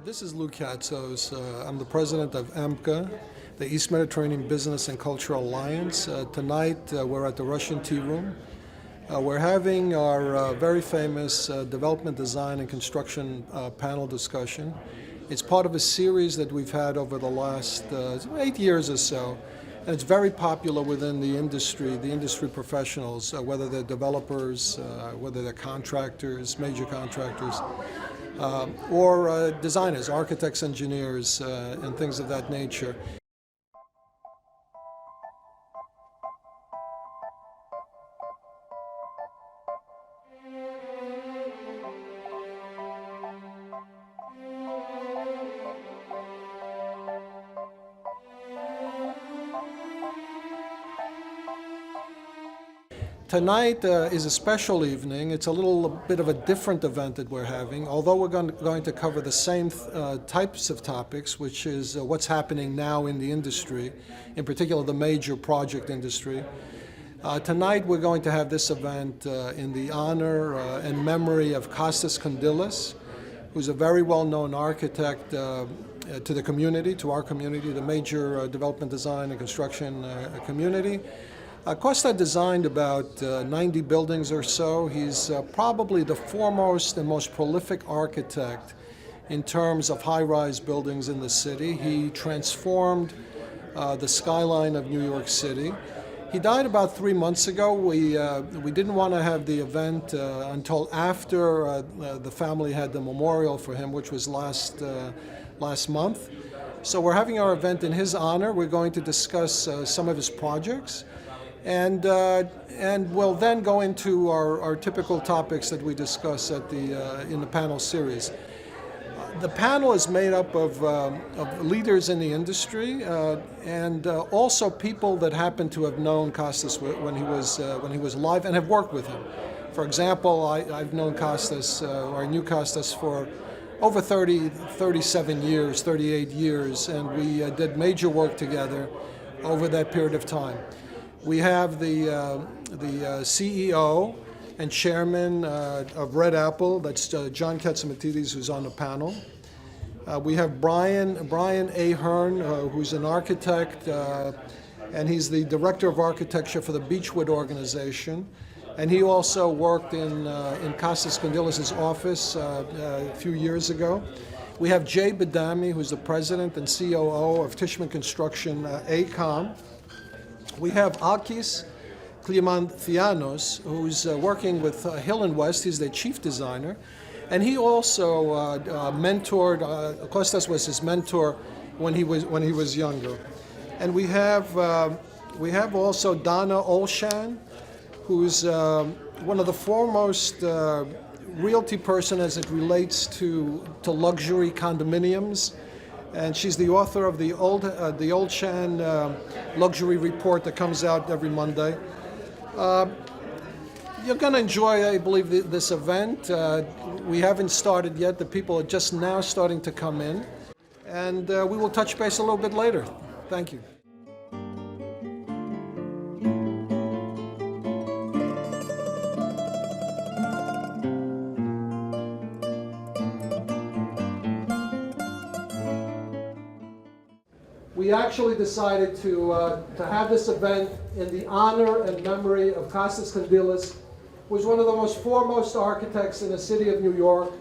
This is Lou Katsos. I'm the president of AMCA, the East Mediterranean Business and Cultural Alliance. Tonight we're at the Russian Tea Room. We're having our very famous development, design, and construction panel discussion. It's part of a series that we've had over the last 8 years or so. And it's very popular within the industry professionals, whether they're developers, whether they're contractors, major contractors, or designers, architects, engineers, and things of that nature. Tonight is a special evening. It's a little bit of a different event that we're having, although we're going to cover the same types of topics, which is what's happening now in the industry, in particular the major project industry. Tonight we're going to have this event in the honor and memory of Costas, who's a very well-known architect to the community, to our community, the major development, design, and construction community. Costas designed about 90 buildings or so. He's probably the foremost and most prolific architect in terms of high-rise buildings in the city. He transformed the skyline of New York City. He died about 3 months ago. We didn't want to have the event until after the family had the memorial for him, which was last month. So we're having our event in his honor. We're going to discuss some of his projects. And we'll then go into our typical topics that we discuss in the panel series. The panel is made up of leaders in the industry and also people that happen to have known Costas when he was alive and have worked with him. For example, I've known Costas, or I knew Costas for over 37 years, 38 years, and we did major work together over that period of time. We have the CEO and chairman of Red Apple, that's John Catsimatidis, who's on the panel. We have Brian Ahern, who's an architect, and he's the director of architecture for the Beechwood Organization. And he also worked in Costas Kondylis' office a few years ago. We have Badame, who's the president and COO of Tishman Construction, AECOM. We have Alkis Klimathianos, who's working with Hill & West. He's their chief designer. And he also mentored, Costas was his mentor when he was younger. And we have also Donna Olshan, who's one of the foremost realty person as it relates to luxury condominiums. And she's the author of the Olshan Luxury Report that comes out every Monday. You're going to enjoy, I believe, this event. We haven't started yet. The people are just now starting to come in. And we will touch base a little bit later. Thank you. We actually decided to have this event in the honor and memory of Costas Kondylis, who was one of the most foremost architects in the city of New York,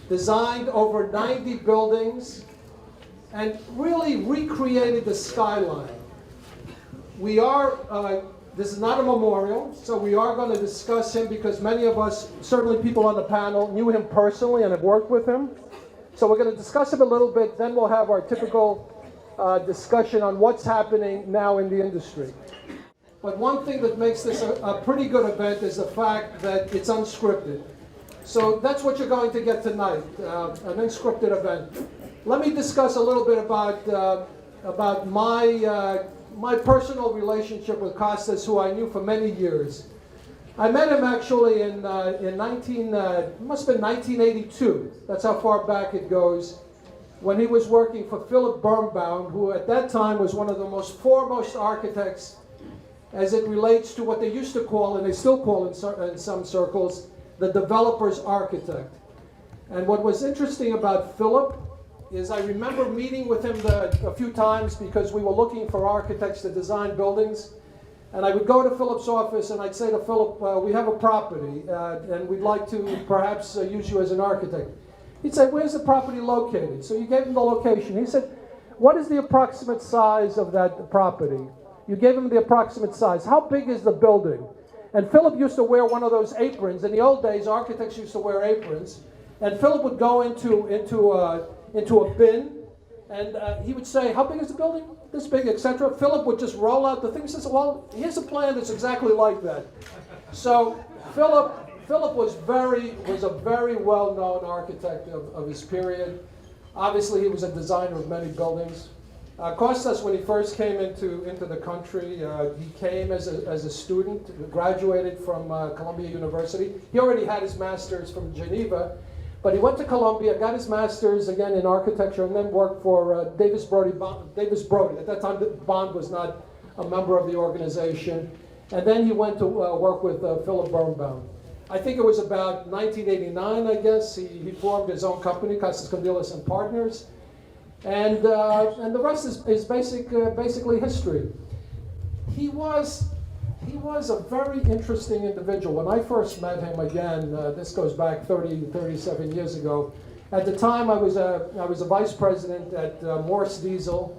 designed over 90 buildings, and really recreated the skyline. This is not a memorial, so we are going to discuss him because many of us, certainly people on the panel, knew him personally and have worked with him. So we're going to discuss him a little bit, then we'll have our typical discussion on what's happening now in the industry. But one thing that makes this a pretty good event is the fact that it's unscripted. So that's what you're going to get tonight, an unscripted event. Let me discuss a little bit about my personal relationship with Costas, who I knew for many years. I met him actually in must have been 1982. That's how far back it goes, when he was working for Philip Birnbaum, who at that time was one of the most foremost architects as it relates to what they used to call, and they still call in some circles, the developer's architect. And what was interesting about Philip is I remember meeting with him a few times because we were looking for architects to design buildings. And I would go to Philip's office and I'd say to Philip, we have a property and we'd like to perhaps use you as an architect. He'd say, where's the property located? So you gave him the location. He said, what is the approximate size of that property? You gave him the approximate size. How big is the building? And Philip used to wear one of those aprons. In the old days, architects used to wear aprons. And Philip would go into a bin and he would say, how big is the building? This big, etc. Philip would just roll out the thing. He says, well, here's a plan that's exactly like that. So Philip was a very well-known architect of his period. Obviously, he was a designer of many buildings. Costas, when he first came into the country, he came as a student, graduated from Columbia University. He already had his master's from Geneva, but he went to Columbia, got his master's again in architecture, and then worked for Davis Brody. At that time, Bond was not a member of the organization. And then he went to work with Philip Birnbaum. I think it was about 1989, I guess. He formed his own company, Costas and Partners. And the rest is basically history. He was a very interesting individual. When I first met him, again, this goes back 37 years ago. At the time, I was a vice president at Morse Diesel,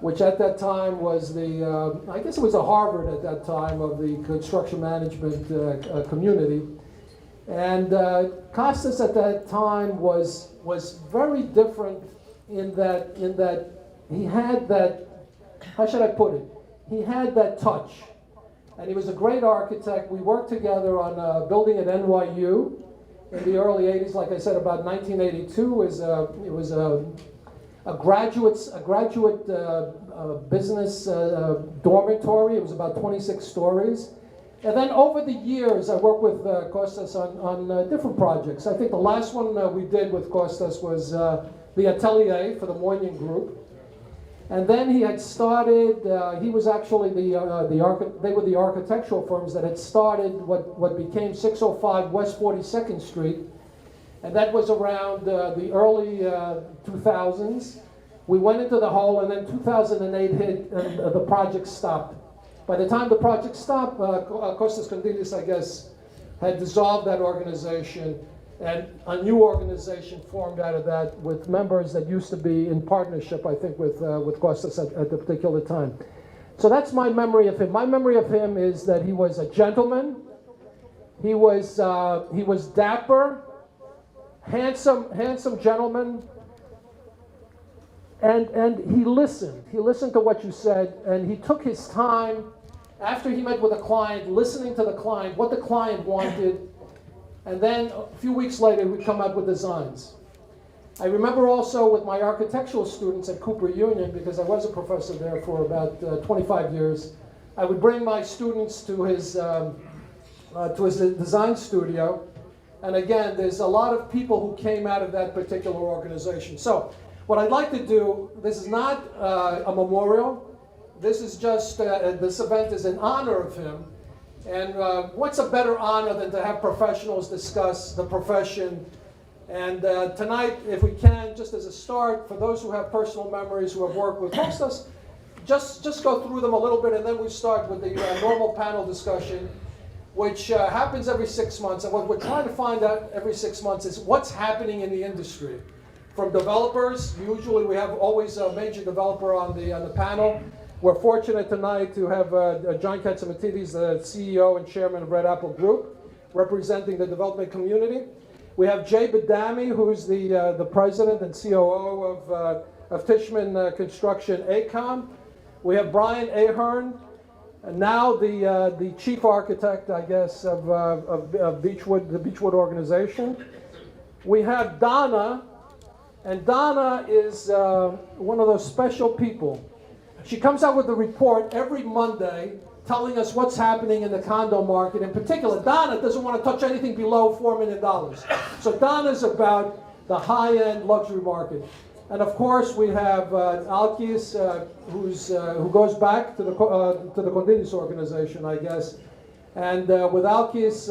which at that time was I guess it was a Harvard at that time of the construction management community. And Costas at that time was very different in that he had that, how should I put it? He had that touch. And he was a great architect. We worked together on a building at NYU in the early 80s. Like I said, about 1982 it was a graduate business dormitory. It was about 26 stories. And then over the years, I worked with Costas on different projects. I think the last one we did with Costas was the Atelier for the Moynihan Group. And then he had started, he was actually they were the architectural firms that had started what became 605 West 42nd Street. And that was around the early 2000s. We went into the hole, and then 2008 hit, and the project stopped. By the time the project stopped, Costas Kondinis, I guess, had dissolved that organization, and a new organization formed out of that with members that used to be in partnership, I think, with Costas at the particular time. So that's my memory of him. My memory of him is that he was a gentleman. He was dapper, handsome gentleman, and he listened. He listened to what you said, and he took his time after he met with a client, listening to the client, what the client wanted, and then a few weeks later, we'd come up with designs. I remember also with my architectural students at Cooper Union, because I was a professor there for about 25 years, I would bring my students to his design studio. And again, there's a lot of people who came out of that particular organization. So what I'd like to do, this is not a memorial. This is just, this event is in honor of him. And what's a better honor than to have professionals discuss the profession? And tonight, if we can, just as a start, for those who have personal memories, who have worked with Costas, just go through them a little bit, and then we start with the normal panel discussion, which happens every 6 months. And what we're trying to find out every 6 months is what's happening in the industry. From developers, usually we have always a major developer on the panel. We're fortunate tonight to have John Catsimatidis, the CEO and chairman of Red Apple Group, representing the development community. We have Jay Badame, who's the president and COO of Tishman Construction AECOM. We have Brian Ahern, now the chief architect, I guess, of Beechwood, the Beechwood Organization. We have Donna, and Donna is one of those special people. She comes out with a report every Monday telling us what's happening in the condo market. In particular, Donna doesn't want to touch anything below $4 million. So Donna's about the high-end luxury market. And of course, we have Alkis, who goes back to the Kondinis organization, I guess. And with Alkis,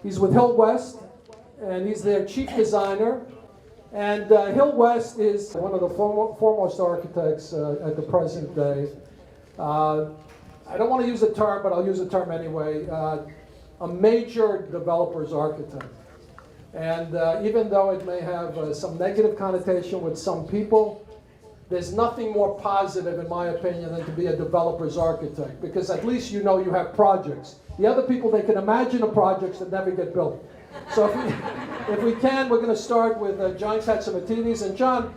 he's with Hill West, and he's their chief designer. And Hill West is one of the foremost architects at the present day. I don't want to use the term, but I'll use the term anyway. A major developer's architect. And even though it may have some negative connotation with some people, there's nothing more positive, in my opinion, than to be a developer's architect, because at least you know you have projects. The other people, they can imagine the projects that never get built. So if we can, we're going to start with John Catsimatidis. And John,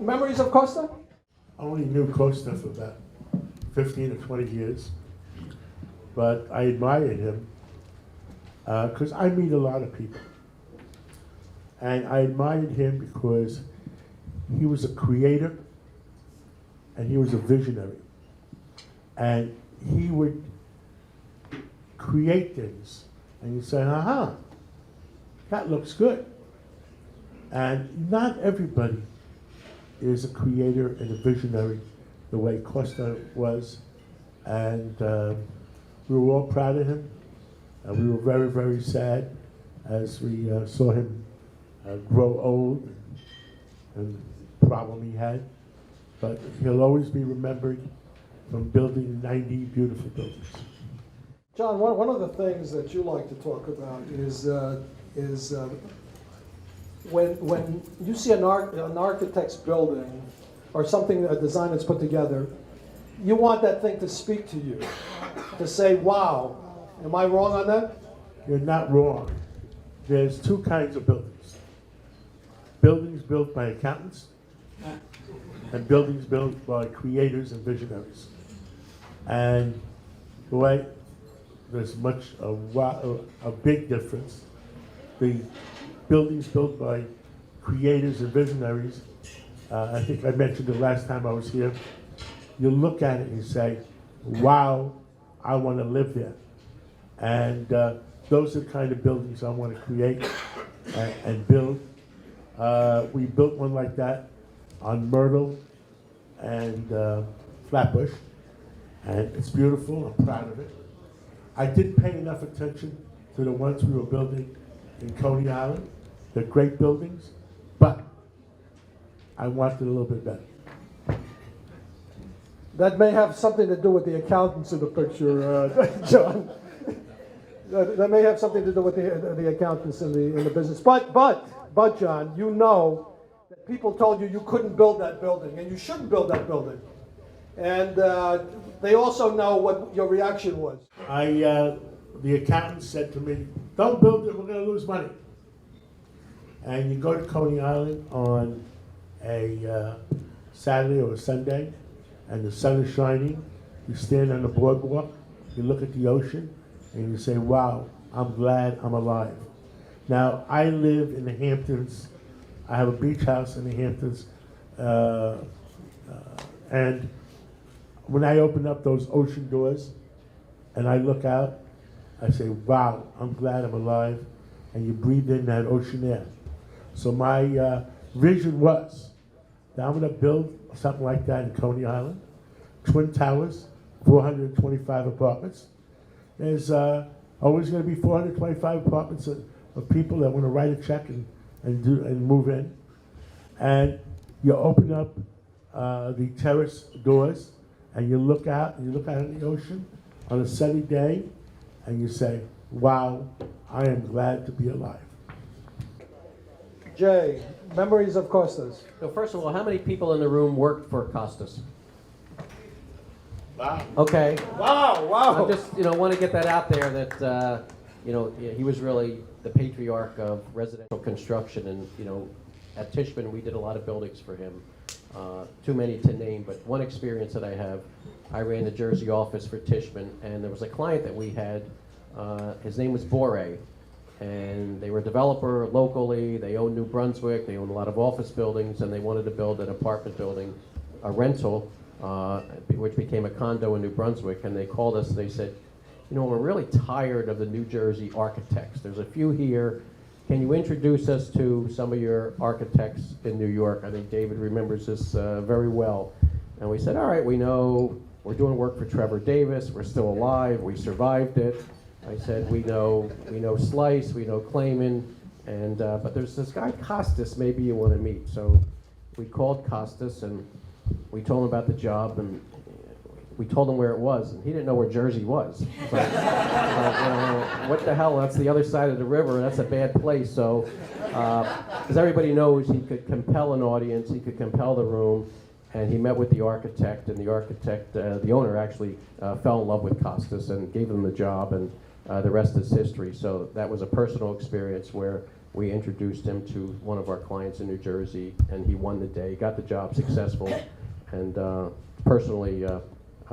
memories of Costa? I only knew Costa for about 15 or 20 years, but I admired him because I meet a lot of people. And I admired him because he was a creator and he was a visionary. And he would create things and you'd say, that looks good. And not everybody is a creator and a visionary the way Costa was. And we were all proud of him. And we were very, very sad as we saw him grow old and the problem he had. But he'll always be remembered from building 90 beautiful buildings. John, one of the things that you like to talk about is when you see an architect's building or something, a design that's put together, you want that thing to speak to you, to say, wow. Am I wrong on that? You're not wrong. There's two kinds of buildings. Buildings built by accountants and buildings built by creators and visionaries. And the way there's a big difference. The buildings built by creators and visionaries, I think I mentioned it last time I was here, you look at it and you say, wow, I want to live there. And those are the kind of buildings I want to create and build. We built one like that on Myrtle and Flatbush, and it's beautiful. I'm proud of it. I didn't pay enough attention to the ones we were building in Coney Island. They're great buildings, but I wanted a little bit better. That may have something to do with the accountants in the picture, John. That may have something to do with the accountants in the business. But John, you know that people told you couldn't build that building and you shouldn't build that building. And they also know what your reaction was. The accountant said to me, don't build it, we're going to lose money. And you go to Coney Island on a Saturday or a Sunday, and the sun is shining, you stand on the boardwalk, you look at the ocean, and you say, wow, I'm glad I'm alive. Now, I live in the Hamptons. I have a beach house in the Hamptons. And when I open up those ocean doors and I look out, I say, wow, I'm glad I'm alive. And you breathe in that ocean air. So my vision was that I'm going to build something like that in Coney Island. Twin towers, 425 apartments. There's always going to be 425 apartments of people that want to write a check and move in. And you open up the terrace doors and you look out and you look out at the ocean on a sunny day and you say, wow, I am glad to be alive. Jay, memories of Costas. So first of all, how many people in the room worked for Costas? Wow. Okay. Wow. I just want to get that out there that he was really the patriarch of residential construction, and at Tishman we did a lot of buildings for him. Too many to name, but one experience that I have, I ran the Jersey office for Tishman, and there was a client that we had. His name was Bore, and they were a developer locally. They owned New Brunswick. They owned a lot of office buildings, and they wanted to build an apartment building, a rental, which became a condo in New Brunswick. And they called us. They said, we're really tired of the New Jersey architects. There's a few here. Can you introduce us to some of your architects in New York? I think David remembers this very well. And we said, all right, we know we're doing work for Trevor Davis. We're still alive. We survived it. I said, we know Slice, we know Clayman, And but there's this guy Costas, maybe you want to meet. So we called Costas and we told him about the job, and we told him where it was, and he didn't know where Jersey was. It's like, what the hell? That's the other side of the river. That's a bad place. So, as everybody knows, he could compel an audience. He could compel the room, and he met with the architect. And the architect, the owner, actually fell in love with Costas and gave him the job. And the rest is history. So that was a personal experience where we introduced him to one of our clients in New Jersey, and he won the day, got the job successful, and personally,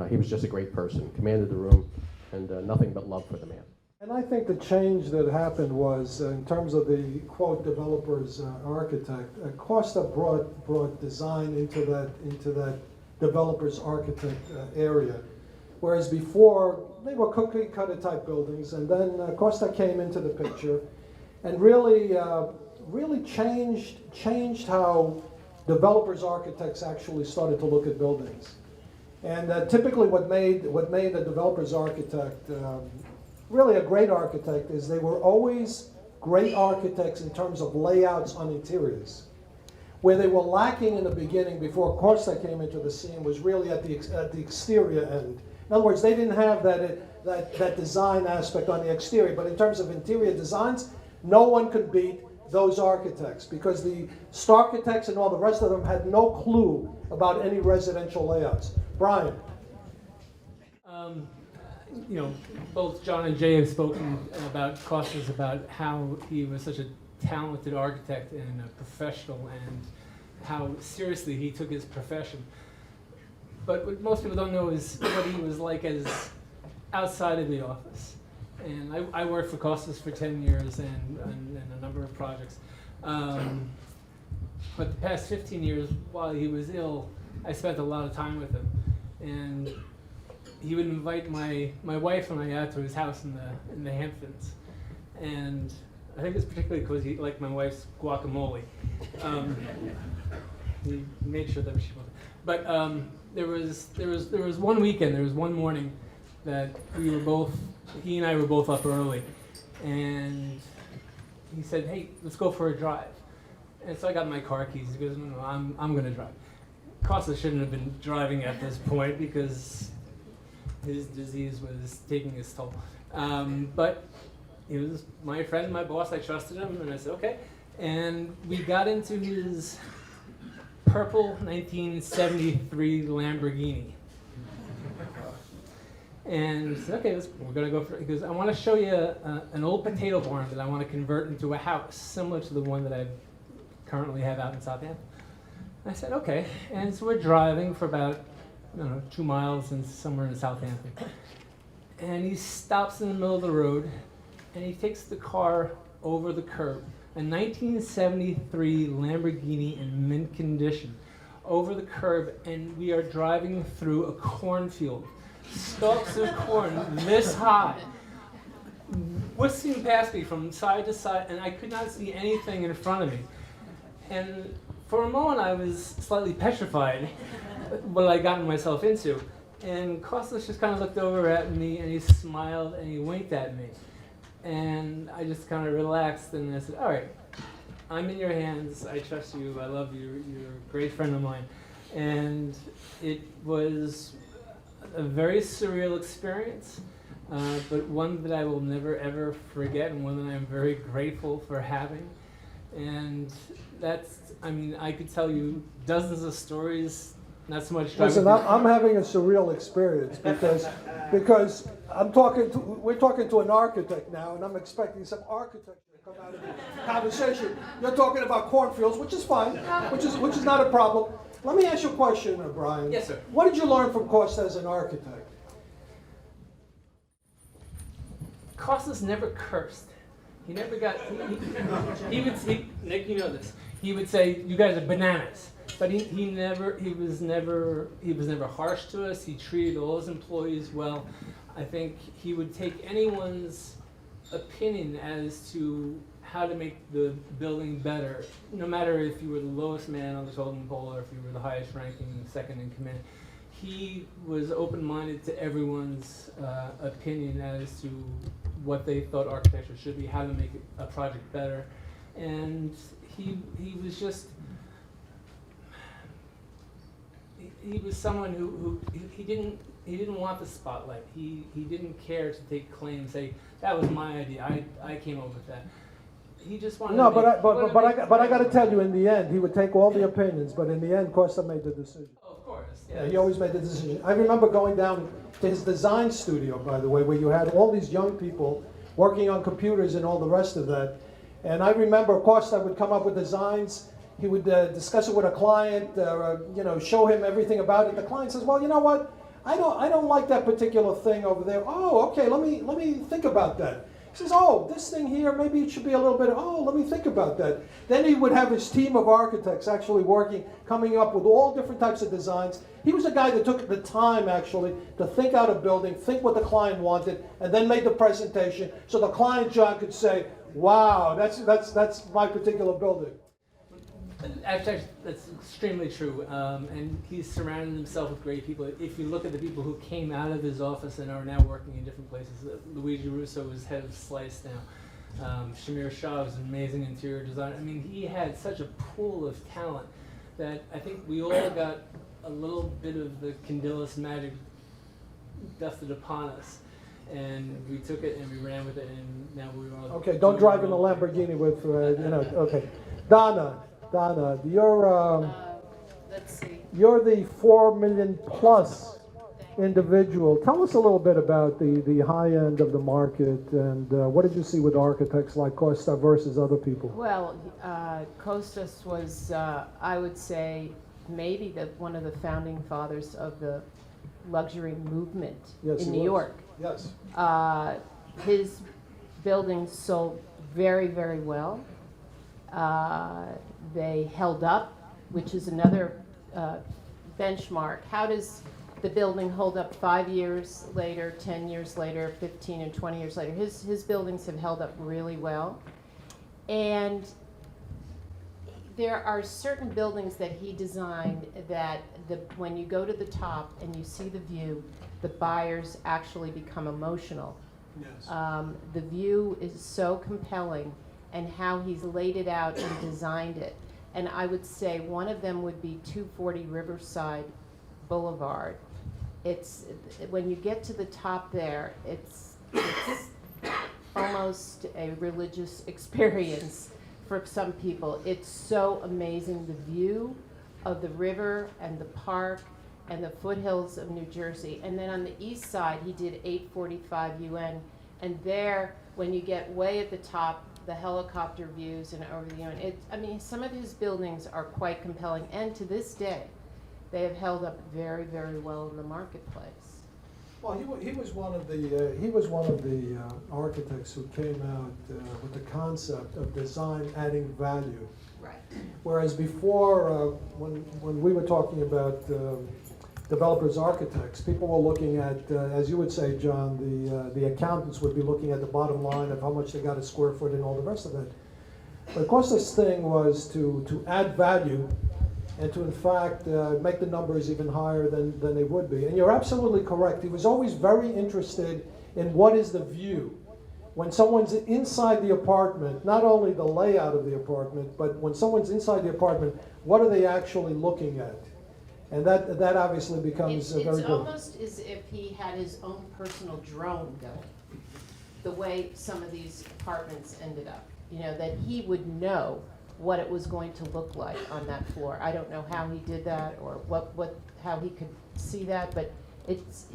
he was just a great person, commanded the room, and nothing but love for the man. And I think the change that happened was, in terms of the, quote, developer's architect, Costa brought design into that developer's architect area. Whereas before, they were cookie-cutter type buildings, and then Costa came into the picture and really changed how developers' architects actually started to look at buildings. And typically what made a developer's architect really a great architect is they were always great architects in terms of layouts on interiors. Where they were lacking in the beginning, before Costa came into the scene, was really at the exterior end. In other words, they didn't have that design aspect on the exterior, but in terms of interior designs, no one could beat those architects, because the Starchitects and all the rest of them had no clue about any residential layouts. Brian. Both John and Jay have spoken about Costas, about how he was such a talented architect and a professional, and how seriously he took his profession. But what most people don't know is what he was like as outside of the office. And I worked for Costas for 10 years and a number of projects. But the past 15 years, while he was ill, I spent a lot of time with him. And he would invite my wife and I out to his house in the Hamptons. And I think it's particularly because he liked my wife's guacamole. He made sure that she wasn't. But there was one weekend, there was one morning that he and I were both up early, and he said, "Hey, let's go for a drive." And so I got my car keys. He goes, "No, I'm going to drive." Costas shouldn't have been driving at this point because his disease was taking its toll. But he was my friend, my boss. I trusted him, and I said, "Okay." And we got into his purple 1973 Lamborghini. And he said, "Okay, we're going to go for it." He goes, "I want to show you an old potato barn that I want to convert into a house, similar to the one that I currently have out in Southampton." I said, "Okay." And so we're driving for about, 2 miles and somewhere in Southampton. And he stops in the middle of the road, and he takes the car over the curb. A 1973 Lamborghini in mint condition, over the curb, and we are driving through a cornfield. Stalks of corn this high, whistling past me from side to side, and I could not see anything in front of me. And for a moment I was slightly petrified what I gotten myself into. And Costas just kind of looked over at me, and he smiled and he winked at me. And I just kind of relaxed, and I said, "All right, I'm in your hands. I trust you. I love you. You're a great friend of mine." And it was a very surreal experience, but one that I will never ever forget, and one that I'm very grateful for having. And I could tell you dozens of stories, not so much. Listen, I'm having a surreal experience because we're talking to an architect now, and I'm expecting some architecture to come out of the conversation. You're talking about cornfields, which is fine, which is not a problem. Let me ask you a question, Brian. Yes, sir. What did you learn from Costas as an architect? Costas never cursed. He never got. He would say, Nick, you know this. He would say, "You guys are bananas," but he was never harsh to us. He treated all his employees well. I think he would take anyone's opinion as to how to make the building better, no matter if you were the lowest man on the totem pole or if you were the highest ranking second in command. He was open-minded to everyone's opinion as to what they thought architecture should be, how to make a project better. and he was just, he was someone who he didn't want the spotlight. He didn't care to take claim, say that was my idea. I came up with that. He just wanted. No, to make, but I got to tell you, in the end, he would take all the opinions, but in the end, Costa made the decision. Oh, of course. Yeah, he always made the decision. I remember going down to his design studio, by the way, where you had all these young people working on computers and all the rest of that. And I remember Costa would come up with designs. He would discuss it with a client, show him everything about it. The client says, "Well, you know what? I don't like that particular thing over there. Oh, okay. Let me think about that." He says, "Oh, this thing here, maybe it should be a little bit, oh, let me think about that." Then he would have his team of architects actually working, coming up with all different types of designs. He was a guy that took the time actually to think out a building, think what the client wanted, and then made the presentation so the client, John, could say, "Wow, that's my particular building." Actually, that's extremely true, and he's surrounded himself with great people. If you look at the people who came out of his office and are now working in different places, Luigi Russo is head of Slice now. Shamir Shah was an amazing interior designer. I mean, he had such a pool of talent that I think we all got a little bit of the Candilis magic dusted upon us. And we took it and we ran with it, and now we're all... Okay, don't drive in a Lamborghini with, okay. Donna, you're... Let's see. You're the 4 million plus individual. Tell us a little bit about the high end of the market, and what did you see with architects like Costa versus other people? Well, Costas was, I would say, maybe one of the founding fathers of the luxury movement in New York. Yes. His buildings sold very, very well. They held up, which is another benchmark. How does the building hold up 5 years later, 10 years later, 15 and 20 years later? His buildings have held up really well. And there are certain buildings that he designed that when you go to the top and you see the view, the buyers actually become emotional. Yes. The view is so compelling, and how he's laid it out and designed it. And I would say one of them would be 240 Riverside Boulevard. It's, when you get to the top there, it's almost a religious experience for some people. It's so amazing, the view of the river and the park and the foothills of New Jersey. And then on the east side, he did 845 UN. And there, when you get way at the top, the helicopter views and over the UN. I mean, some of his buildings are quite compelling. And to this day, they have held up very, very well in the marketplace. Well, he was one of the architects who came out with the concept of design adding value. Right. Whereas before, when we were talking about developers, architects, people were looking at, as you would say, John, the accountants would be looking at the bottom line of how much they got a square foot and all the rest of it. But Costas' thing was to add value and to, in fact, make the numbers even higher than they would be. And you're absolutely correct. He was always very interested in what is the view. When someone's inside the apartment, not only the layout of the apartment, but when someone's inside the apartment, what are they actually looking at? And that obviously becomes very good. It's almost as if he had his own personal drone going, the way some of these apartments ended up. You know, that he would know what it was going to look like on that floor. I don't know how he did that or how he could see that, but it's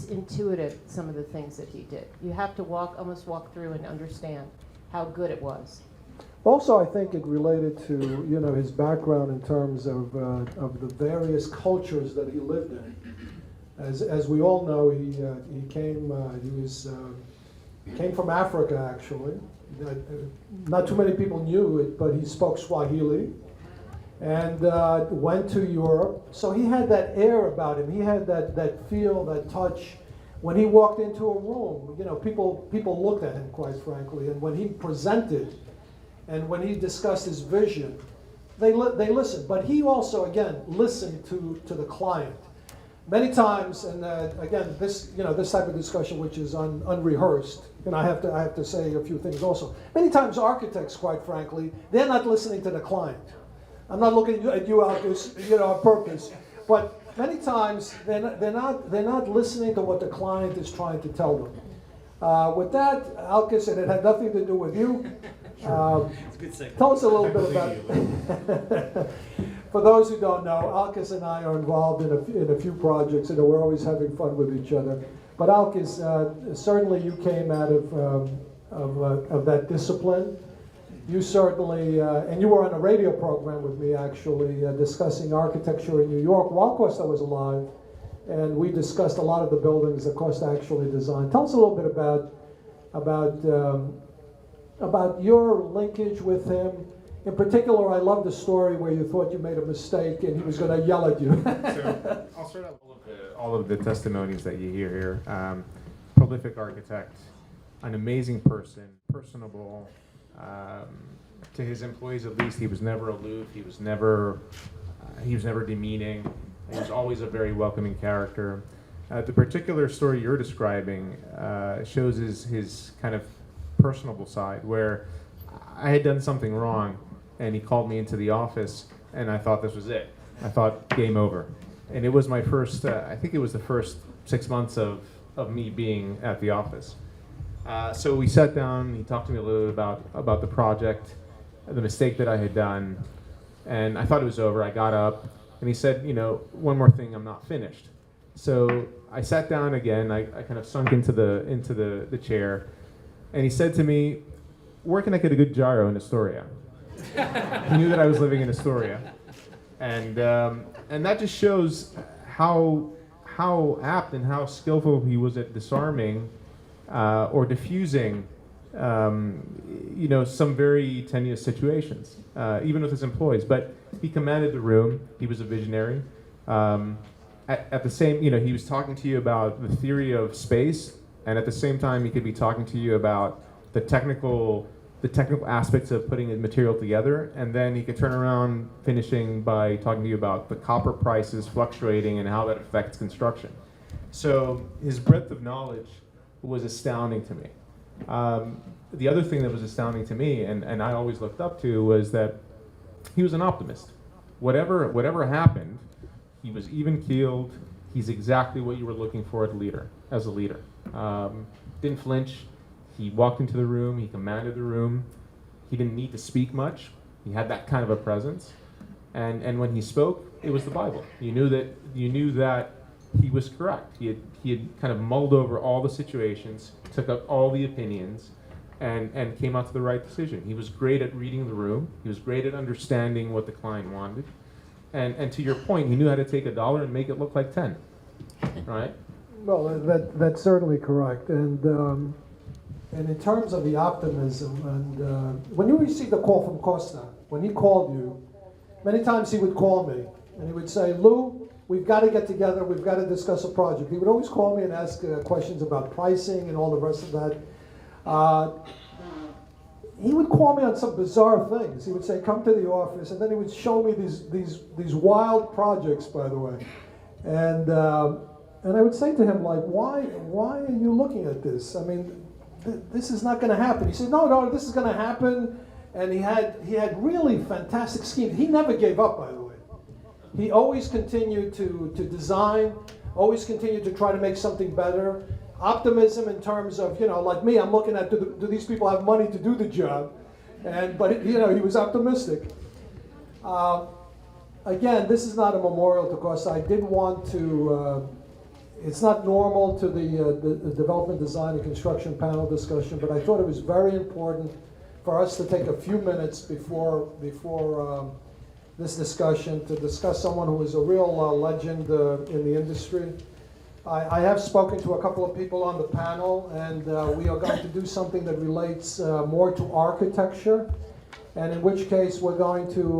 intuitive, some of the things that he did. You have to almost walk through and understand how good it was. Also, I think it related to his background in terms of the various cultures that he lived in. As we all know, he came from Africa actually. Not too many people knew it, but he spoke Swahili, and went to Europe. So he had that air about him. He had that feel, that touch. When he walked into a room, people looked at him, quite frankly, and when he presented. And when he discussed his vision, they listened. But he also, again, listened to the client. many times, and again, this type of discussion, which is unrehearsed, and I have to say a few things also. Many times, architects, quite frankly, they're not listening to the client. I'm not looking at you, Alkis, on purpose, but many times they're not listening to what the client is trying to tell them. With that, Alkis, and it had nothing to do with you. Tell us a little bit about. For those who don't know, Alkis and I are involved in a few projects, and we're always having fun with each other. But Alkis, certainly you came out of that discipline. You certainly, and you were on a radio program with me actually, discussing architecture in New York while Costa was alive, and we discussed a lot of the buildings that Costa actually designed. Tell us a little bit about your linkage with him. In particular, I love the story where you thought you made a mistake and he was going to yell at you. So I'll start out with all of the testimonies that you hear here. Prolific architect, an amazing person, personable. To his employees, at least, he was never aloof. He was never demeaning. He was always a very welcoming character. The particular story you're describing shows his kind of personable side, where I had done something wrong, and he called me into the office, and I thought this was it. I thought game over, and it was my first. I think it was the first 6 months of me being at the office. So we sat down. He talked to me a little bit about the project, the mistake that I had done, and I thought it was over. I got up, and he said, one more thing, I'm not finished. So I sat down again. I kind of sunk into the chair, and he said to me, "Where can I get a good gyro in Astoria?" He knew that I was living in Astoria, and that just shows how apt and how skillful he was at disarming or diffusing, some very tenuous situations, even with his employees. But he commanded the room. He was a visionary. At the same, he was talking to you about the theory of space, and at the same time, he could be talking to you about the technical aspects of putting a material together, and then he could turn around finishing by talking to you about the copper prices fluctuating and how that affects construction. So his breadth of knowledge was astounding to me. The other thing that was astounding to me, and I always looked up to, was that he was an optimist. Whatever happened, he was even-keeled. He's exactly what you were looking for as a leader. Didn't flinch. He walked into the room. He commanded the room. He didn't need to speak much. He had that kind of a presence. And when he spoke, it was the Bible. You knew that he was correct. He had kind of mulled over all the situations, took up all the opinions, and came out to the right decision. He was great at reading the room. He was great at understanding what the client wanted. And to your point, he knew how to take $1 and make it look like 10, right? Well, that's certainly correct. And in terms of the optimism, and when you received a call from Costa, when he called you, many times he would call me and he would say, "Lou, we've got to get together. We've got to discuss a project." He would always call me and ask questions about pricing and all the rest of that. He would call me on some bizarre things. He would say, "Come to the office," and then he would show me these wild projects, by the way, and I would say to him, like, why are you looking at this? I mean, this is not going to happen. He said, no, this is going to happen, and he had really fantastic schemes. He never gave up, by the way. He always continued to design, always continued to try to make something better. Optimism in terms of, like me, I'm looking at, do these people have money to do the job? But he was optimistic. Again, this is not a memorial to Costa. I did want to, it's not normal to the development, design, and construction panel discussion, but I thought it was very important for us to take a few minutes before this discussion to discuss someone who is a real legend in the industry. I have spoken to a couple of people on the panel, and we are going to do something that relates more to architecture, and in which case we're going to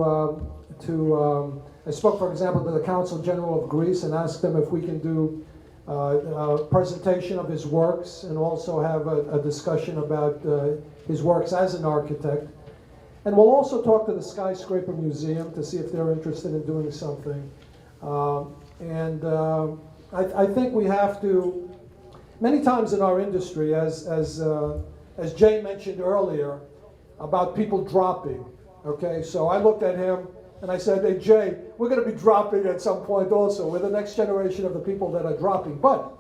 I spoke, for example, to the Council General of Greece and asked them if we can do a presentation of his works and also have a discussion about his works as an architect. And we'll also talk to the Skyscraper Museum to see if they're interested in doing something. I think we have to, many times in our industry, as Jay mentioned earlier, about people dropping, okay? So I looked at him and I said, hey, Jay, we're going to be dropping at some point also. We're the next generation of the people that are dropping. But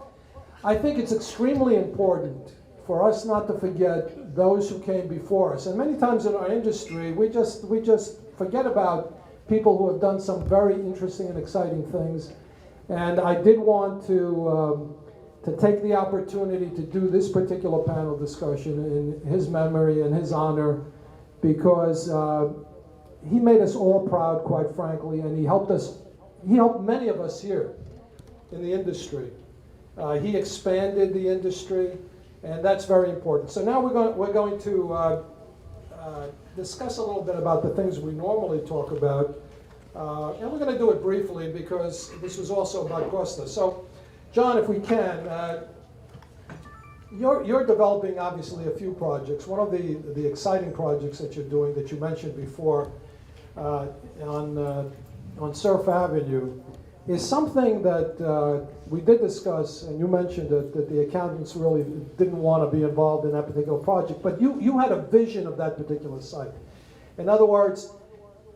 I think it's extremely important for us not to forget those who came before us. And many times in our industry, we just forget about people who have done some very interesting and exciting things. And I did want to take the opportunity to do this particular panel discussion in his memory and his honor, because he made us all proud, quite frankly, and he helped many of us here in the industry. He expanded the industry, and that's very important. So now we're going to discuss a little bit about the things we normally talk about, and we're going to do it briefly because this was also about Costas. So, John, if we can, you're developing obviously a few projects. One of the exciting projects that you're doing that you mentioned before on Surf Avenue is something that we did discuss, and you mentioned that the accountants really didn't want to be involved in that particular project, but you had a vision of that particular site. In other words,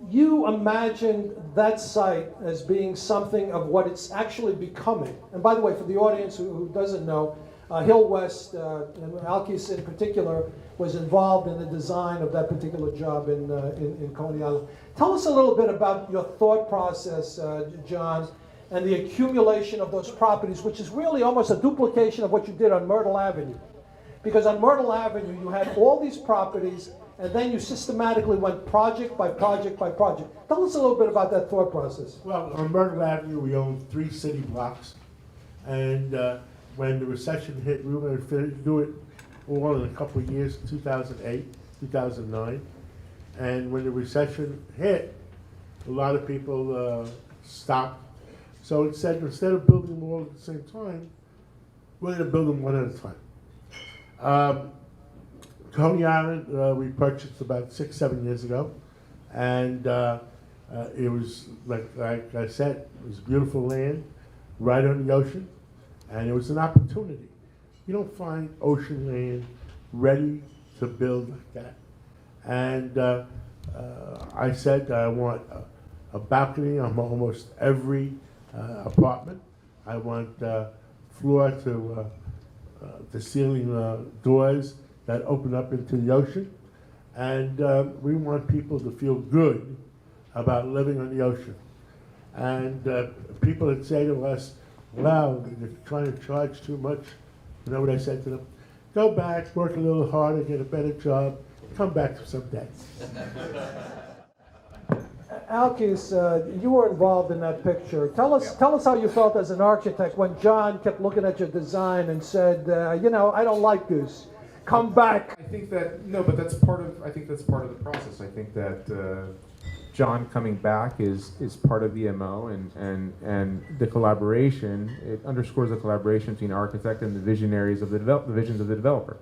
you imagined that site as being something of what it's actually becoming. And by the way, for the audience who doesn't know, Hill West, and Alkis in particular, was involved in the design of that particular job in Coney Island. Tell us a little bit about your thought process, John, and the accumulation of those properties, which is really almost a duplication of what you did on Myrtle Avenue. Because on Myrtle Avenue, you had all these properties, and then you systematically went project by project by project. Tell us a little bit about that thought process. Well, on Myrtle Avenue, we owned 3 city blocks, and when the recession hit, we were going to do it all in a couple of years, 2008, 2009. And when the recession hit, a lot of people stopped. So it said, instead of building them all at the same time, we're going to build them one at a time. Coney Island, we purchased about 6-7 years ago. And it was, like I said, it was beautiful land, right on the ocean. And it was an opportunity. You don't find ocean land ready to build like that. And I said I want a balcony on almost every apartment. I want floor to ceiling doors that open up into the ocean. And we want people to feel good about living on the ocean. And people would say to us, wow, you're trying to charge too much. You know what I said to them? Go back, work a little harder, get a better job, come back someday. Alkis, you were involved in that picture. Tell us how you felt as an architect when John kept looking at your design and said, I don't like this. Come back. I think that, no, but that's part of the process. I think that John coming back is part of the MO, and the collaboration, it underscores the collaboration between the architect and the visionaries of the visions of the developer.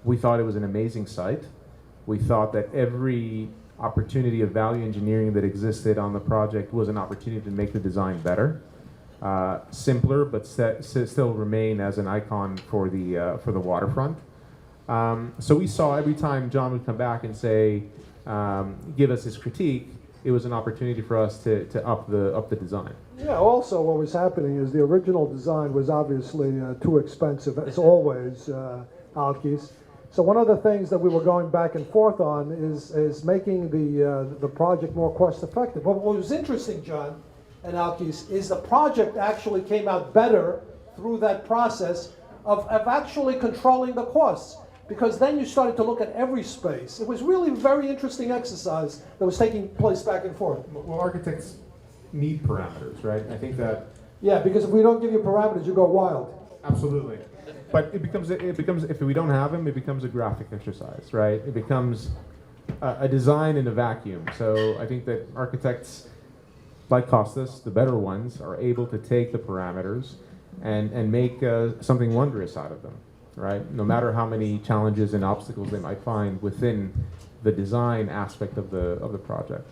We thought it was an amazing site. We thought that every opportunity of value engineering that existed on the project was an opportunity to make the design better, simpler, but still remain as an icon for the waterfront. So we saw every time John would come back and say, give us his critique, it was an opportunity for us to up the design. Yeah, also what was happening is the original design was obviously too expensive, as always, Alkis. So one of the things that we were going back and forth on is making the project more cost effective. But what was interesting, John and Alkis, is the project actually came out better through that process of actually controlling the costs. Because then you started to look at every space. It was really a very interesting exercise that was taking place back and forth. Well, architects need parameters, right? I think that. Yeah, because if we don't give you parameters, you go wild. Absolutely. But it becomes if we don't have them, it becomes a graphic exercise, right? It becomes a design in a vacuum. So I think that architects like Costas, the better ones, are able to take the parameters and make something wondrous out of them. Right? No matter how many challenges and obstacles they might find within the design aspect of the project.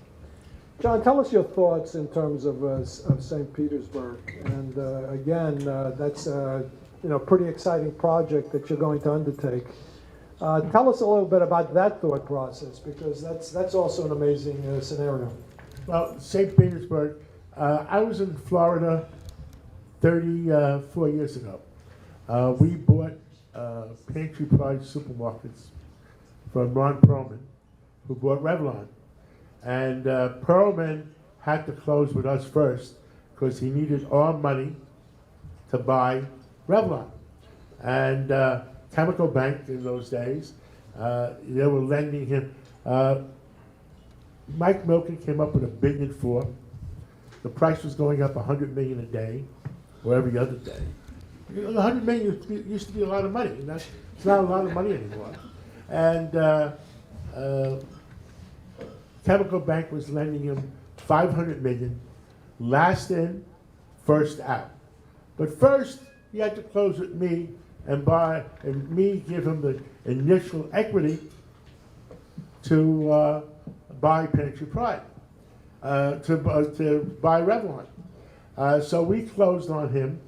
John, tell us your thoughts in terms of St. Petersburg. And again, that's pretty exciting project that you're going to undertake. Tell us a little bit about that thought process, because that's also an amazing scenario. Well, St. Petersburg, I was in Florida 34 years ago. We bought Pantry Pride supermarkets from Ron Perlman, who bought Revlon. And Perlman had to close with us first because he needed our money to buy Revlon. And Chemical Bank in those days, they were lending him. Mike Milken came up with $1.4 billion. The price was going up $100 million a day, or every other day. $100 million used to be a lot of money. And it's not a lot of money anymore. And Chemical Bank was lending him $500 million, last in, first out. But first, he had to close with me and give him the initial equity to buy Pantry Pride, to buy Revlon. So we closed on him,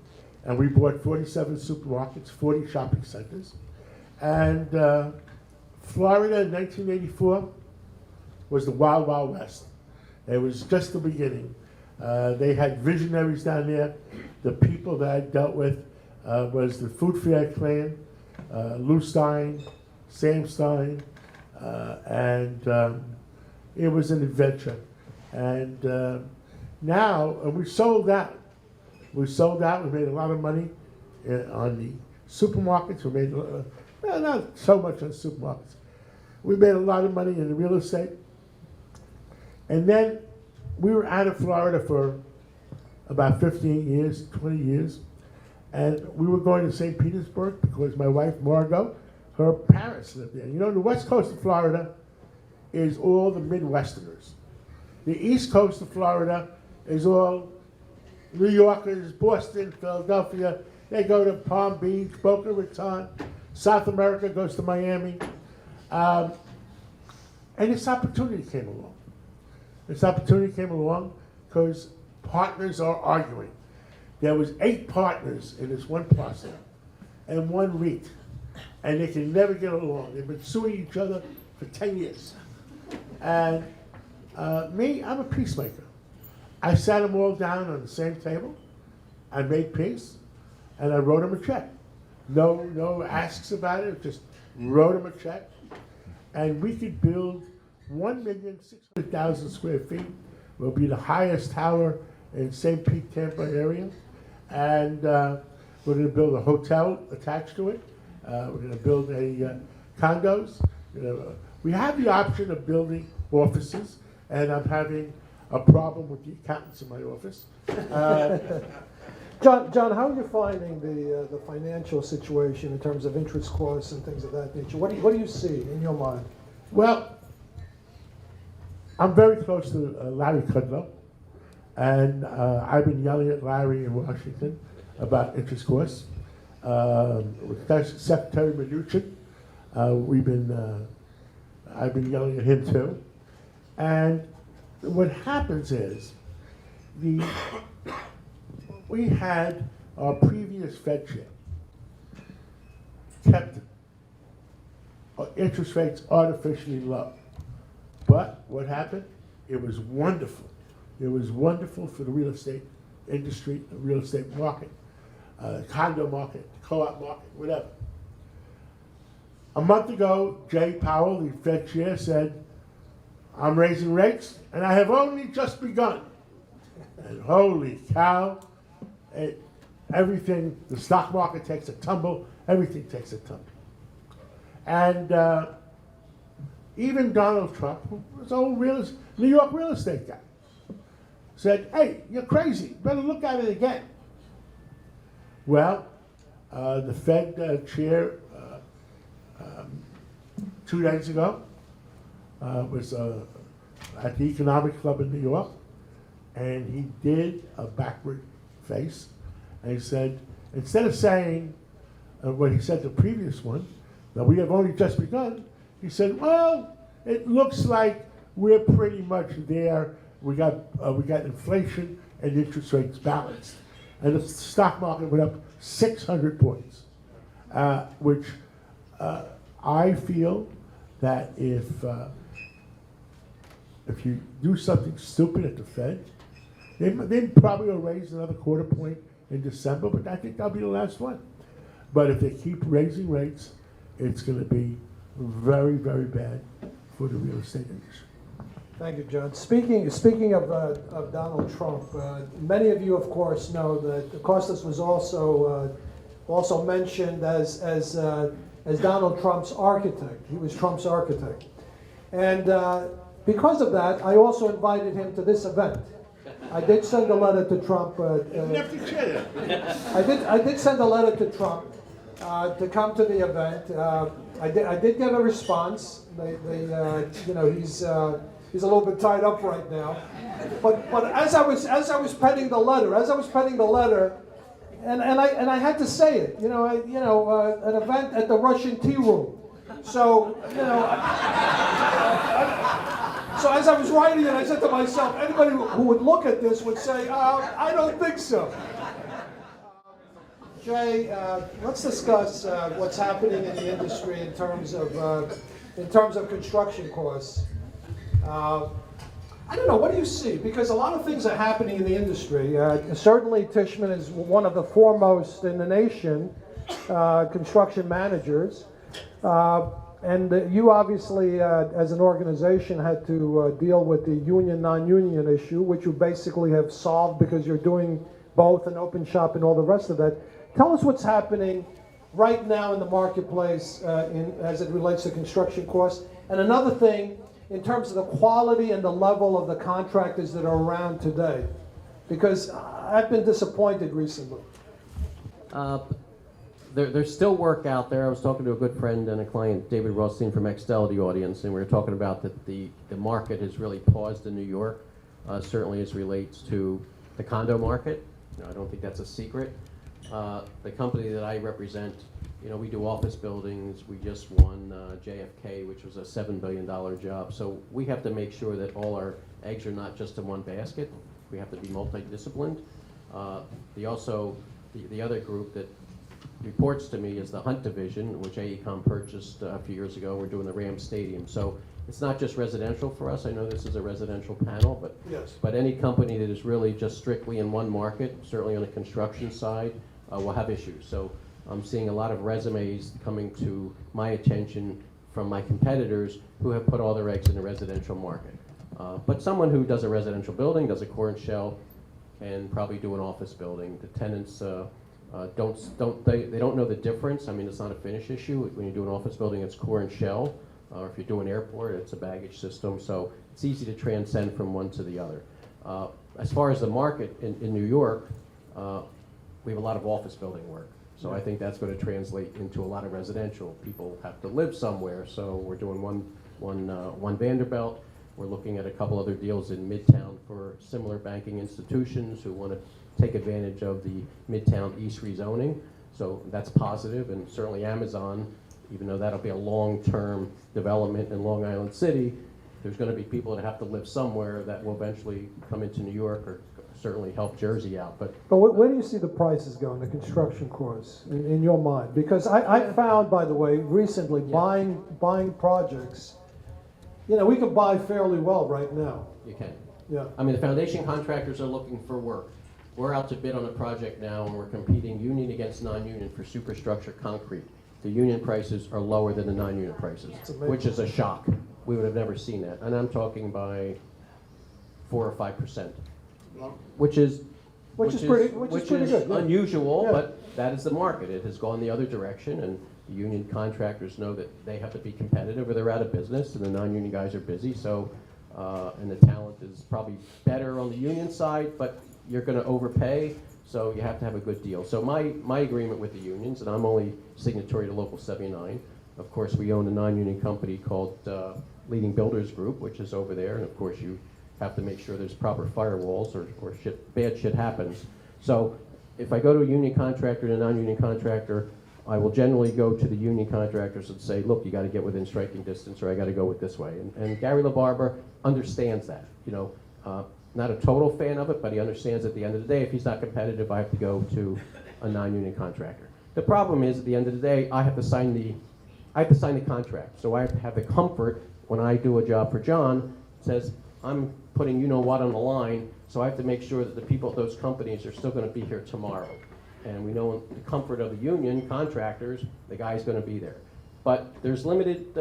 and we bought 47 supermarkets, 40 shopping centers. And Florida in 1984 was the Wild Wild West. It was just the beginning. They had visionaries down there. The people that I dealt with was the Food Fair clan, Lou Stein, Sam Stein, and it was an adventure. And now, we sold out. We sold out. We made a lot of money on the supermarkets. We made, not so much on supermarkets. We made a lot of money in the real estate. And then we were out of Florida for about 15 years, 20 years. And we were going to St. Petersburg because my wife, Margot, her parents lived there. You know, the west coast of Florida is all the Midwesterners. The east coast of Florida is all New Yorkers, Boston, Philadelphia. They go to Palm Beach, Boca Raton. South America goes to Miami. And this opportunity came along. This opportunity came along because partners are arguing. There was 8 partners in this one parcel and one REIT, and they can never get along. They've been suing each other for 10 years. And me, I'm a peacemaker. I sat them all down on the same table. I made peace, and I wrote them a check. No asks about it. Just wrote them a check, and we could build 1,600,000 square feet. Will be the highest tower in St. Pete, Tampa area, and we're going to build a hotel attached to it. We're going to build condos. We have the option of building offices, and I'm having a problem with the accountants in my office. John, how are you finding the financial situation in terms of interest costs and things of that nature? What do you see in your mind? Well, I'm very close to Larry Kudlow, and I've been yelling at Larry in Washington about interest costs. With Secretary Mnuchin, I've been yelling at him too. And what happens is, we had our previous Fed chair kept interest rates artificially low. But what happened? It was wonderful. It was wonderful for the real estate industry, the real estate market, condo market, co-op market, whatever. A month ago, Jay Powell, the Fed chair, said, I'm raising rates, and I have only just begun. And holy cow, everything, the stock market takes a tumble, everything takes a tumble. And even Donald Trump, who was an old New York real estate guy, said, hey, you're crazy, better look at it again. Well, the Fed chair 2 days ago was at the Economic Club in New York, and he did a backward face, and he said, instead of saying what he said the previous one, that we have only just begun, he said, well, it looks like we're pretty much there we got inflation and interest rates balanced, and the stock market went up 600 points, which I feel that if you do something stupid at the Fed, they probably will raise another quarter point in December, but I think that'll be the last one. But if they keep raising rates, it's going to be very, very bad for the real estate industry. Thank you, John. Speaking of Donald Trump, many of you, of course, know that Costas was also mentioned as Donald Trump's architect. He was Trump's architect, and because of that, I also invited him to this event. I did send a letter to Trump. I did send a letter to Trump to come to the event. I did get a response. He's a little bit tied up right now. But as I was penning the letter, and I had to say it. An event at the Russian Tea Room. So so as I was writing it, I said to myself, anybody who would look at this would say, I don't think so. Jay, let's discuss what's happening in the industry in terms of construction costs. I don't know, what do you see? Because a lot of things are happening in the industry. Certainly Tishman is one of the foremost in the nation construction managers. And you obviously, as an organization, had to deal with the union, non-union issue, which you basically have solved because you're doing both an open shop and all the rest of that. Tell us what's happening right now in the marketplace as it relates to construction costs. And another thing, in terms of the quality and the level of the contractors that are around today, because I've been disappointed recently. There's still work out there. I was talking to a good friend and a client, David Rothstein from Extel, the audience, and we were talking about that the market has really paused in New York, certainly as relates to the condo market. I don't think that's a secret. The company that I represent, we do office buildings. We just won JFK, which was a $7 billion job. So we have to make sure that all our eggs are not just in one basket. We have to be multidisciplined. The other group that reports to me is the Hunt Division, which AECOM purchased a few years ago. We're doing the Rams Stadium. So it's not just residential for us. I know this is a residential panel, but Yes. But any company that is really just strictly in one market, certainly on the construction side, will have issues. So I'm seeing a lot of resumes coming to my attention from my competitors who have put all their eggs in the residential market. But someone who does a residential building, does a core and shell, can probably do an office building. The tenants they don't know the difference. I mean, it's not a finish issue. When you do an office building, it's core and shell. Or if you do an airport, it's a baggage system. So it's easy to transcend from one to the other. As far as the market in New York, we have a lot of office building work. So I think that's going to translate into a lot of residential. People have to live somewhere. So we're doing one Vanderbilt. We're looking at a couple other deals in Midtown for similar banking institutions who want to take advantage of the Midtown East rezoning. So that's positive, and certainly Amazon, even though that'll be a long-term development in Long Island City, there's going to be people that have to live somewhere that will eventually come into New York or certainly help Jersey out. But where do you see the prices going, the construction costs, in your mind? Because I found, by the way, recently, buying projects, we can buy fairly well right now. you can. Yeah. I mean, the foundation contractors are looking for work. We're out to bid on a project now, and we're competing union against non-union for superstructure concrete. The union prices are lower than the non-union prices, which is a shock. We would have never seen that. And I'm talking by 4 or 5%, which is pretty good. Yeah. Unusual, Yeah. but that is the market. It has gone the other direction, and the union contractors know that they have to be competitive or they're out of business, and the non-union guys are busy. So, and the talent is probably better on the union side, but you're going to overpay, so you have to have a good deal. So my agreement with the unions, and I'm only signatory to Local 79. Of course, we own a non-union company called Leading Builders Group, which is over there, and of course you have to make sure there's proper firewalls or bad shit happens. So if I go to a union contractor and a non-union contractor, I will generally go to the union contractors and say, look, you got to get within striking distance, or I got to go with this way. And Gary LaBarbera understands that. Not a total fan of it, but he understands at the end of the day, if he's not competitive, I have to go to a non-union contractor. The problem is, at the end of the day, I have to sign the contract. So I have to have the comfort when I do a job for John, it says, I'm putting you know what on the line, so I have to make sure that the people at those companies are still going to be here tomorrow. And we know the comfort of the union contractors, the guy's going to be there. But there's limited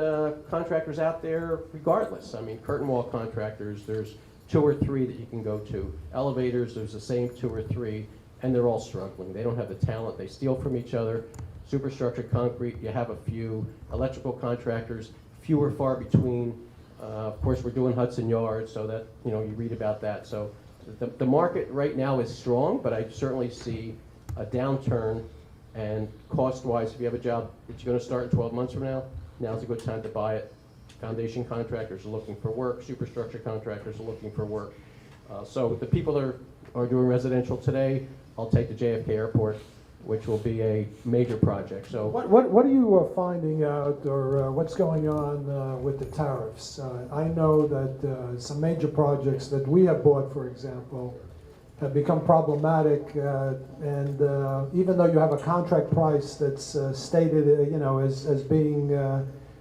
contractors out there regardless. I mean, curtain wall contractors, there's 2 or 3 that you can go to. Elevators, there's the same 2 or 3, and they're all struggling. They don't have the talent. They steal from each other. Superstructure concrete, you have a few. Electrical contractors, few or far between. Of course, we're doing Hudson Yards, so that, you know, you read about that. So the market right now is strong, but I certainly see a downturn. And cost-wise, if you have a job that you're going to start in 12 months from now, now's a good time to buy it. Foundation contractors are looking for work. Superstructure contractors are looking for work. So the people that are doing residential today, I'll take the JFK Airport, which will be a major project. So What are you finding out, or what's going on with the tariffs? I know that some major projects that we have bought, for example, have become problematic, and even though you have a contract price that's stated, you know, as being,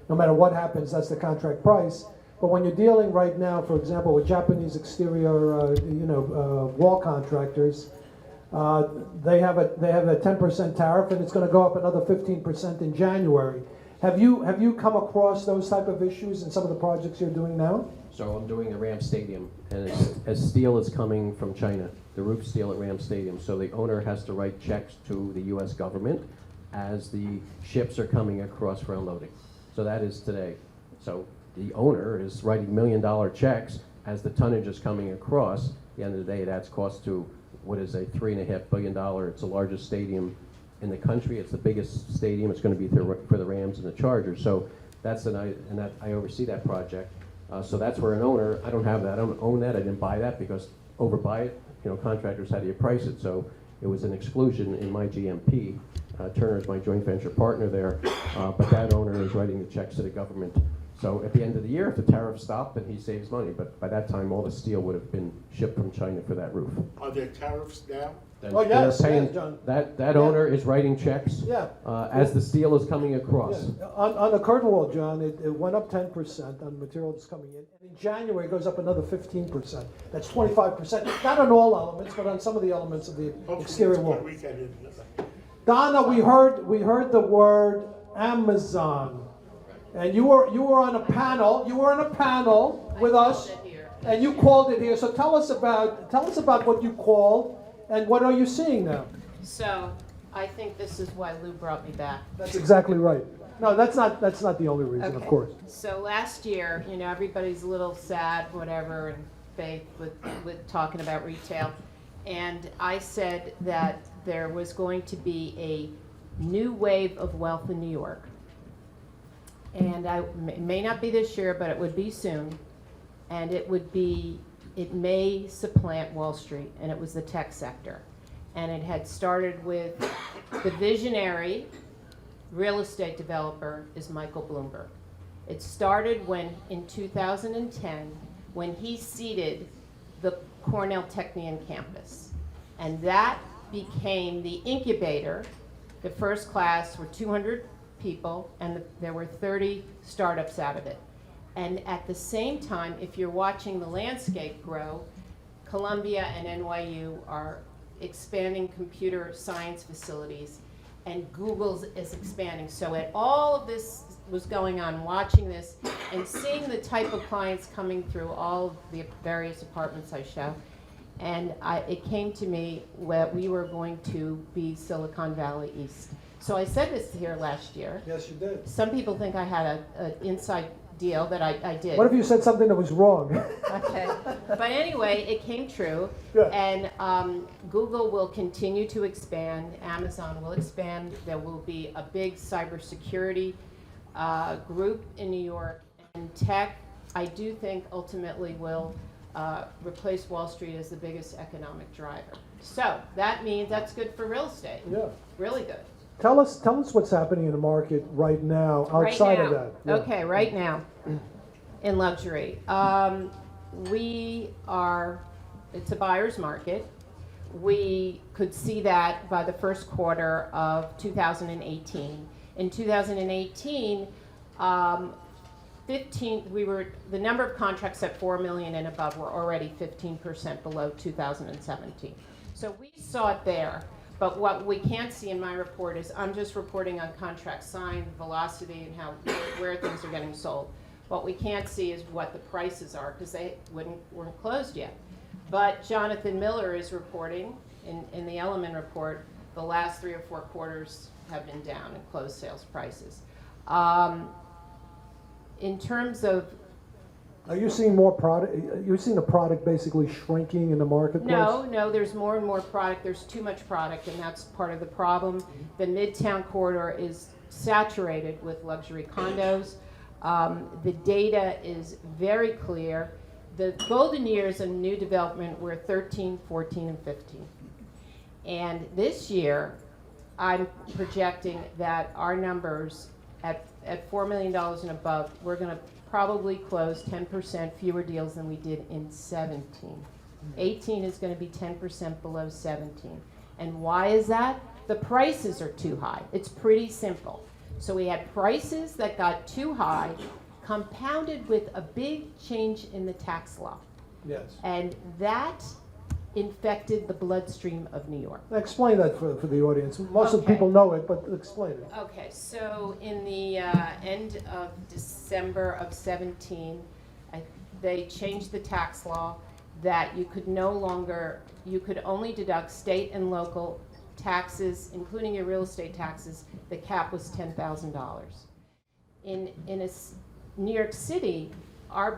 no matter what happens, that's the contract price. But when you're dealing right now, for example, with Japanese exterior, wall contractors, they have a 10% tariff, and it's going to go up another 15% in January. Have you come across those type of issues in some of the projects you're doing now? So I'm doing the Ram Stadium, and as steel is coming from China, the roof steel at Ram Stadium. So the owner has to write checks to the U.S. government as the ships are coming across for unloading. So that is today. So the owner is writing $1 million checks as the tonnage is coming across. At the end of the day, it adds cost to what is a $3.5 billion. It's the largest stadium in the country. It's the biggest stadium. It's going to be for the Rams and the Chargers. So that's I oversee that project. So that's where an owner, I don't have that. I don't own that. I didn't buy that because overbuy it. You know, contractors, how do you price it? So it was an exclusion in my GMP. Turner is my joint venture partner there, but that owner is writing the checks to the government. So at the end of the year, if the tariffs stop, then he saves money. But by that time, all the steel would have been shipped from China for that roof. Are there tariffs now? Then Oh, yes, they're paying, yes, John. that owner is writing checks Yeah. as the steel is coming across. Yeah. On the curtain wall, John, it went up 10% on material that's coming in. And in January, it goes up another 15%. That's 25%. Not on all elements, but on some of the elements of the exterior wall. Donna, we heard the word Amazon, and you were on a panel. You were on a panel with us, and you called it here. So tell us about what you called, and what are you seeing now? So I think this is why Lou brought me back. That's exactly right. No, that's not the only reason, of Okay. course. So last year, you know, everybody's a little sad, whatever, and faith with talking about retail. And I said that there was going to be a new wave of wealth in New York. And it may not be this year, but it would be soon. And it may supplant Wall Street, and it was the tech sector. And it had started with the visionary real estate developer is Michael Bloomberg. It started in 2010, when he seeded the Cornell Technion campus. And that became the incubator. The first class were 200 people, and there were 30 startups out of it. And at the same time, if you're watching the landscape grow, Columbia and NYU are expanding computer science facilities, and Google is expanding. So all of this was going on, watching this and seeing the type of clients coming through all of the various apartments I show. And it came to me that we were going to be Silicon Valley East. So I said this here last year. Yes, you did. Some people think I had an inside deal that I did. What if you said something that was wrong? Okay. But anyway, it came true. Yeah. And Google will continue to expand. Amazon will expand. There will be a big cybersecurity group in New York. And tech, I do think, ultimately will replace Wall Street as the biggest economic driver. So that means that's good for real estate. Yeah. Really good. Tell us what's happening in the market right now outside of that. Yeah. Okay, right now in luxury. it's a buyer's market. We could see that by the first quarter of 2018. In 2018, the number of contracts at 4 million and above were already 15% below 2017. So we saw it there, but what we can't see in my report is I'm just reporting on contracts signed, velocity, and where things are getting sold. What we can't see is what the prices are because they weren't closed yet. But Jonathan Miller is reporting in the Element report, the last 3 or 4 quarters have been down in closed sales prices. In terms of, Are you seeing more product? You're seeing the product basically shrinking in the marketplace? no, there's more and more product. There's too much product, and that's part of the problem. The Midtown corridor is saturated with luxury condos. The data is very clear. The golden years in new development were 13, 14, and 15. And this year, I'm projecting that our numbers at $4 million and above, we're going to probably close 10% fewer deals than we did in 17. 18 is going to be 10% below 17. And why is that? The prices are too high. It's pretty simple. So we had prices that got too high, compounded with a big change in the tax law. Yes. And that infected the bloodstream of New York. Explain that for the audience. Most of the Okay. people know it, but explain it. Okay, so in the end of December of 17, they changed the tax law that you could only deduct state and local taxes, including your real estate taxes. The cap was $10,000. In New York City, our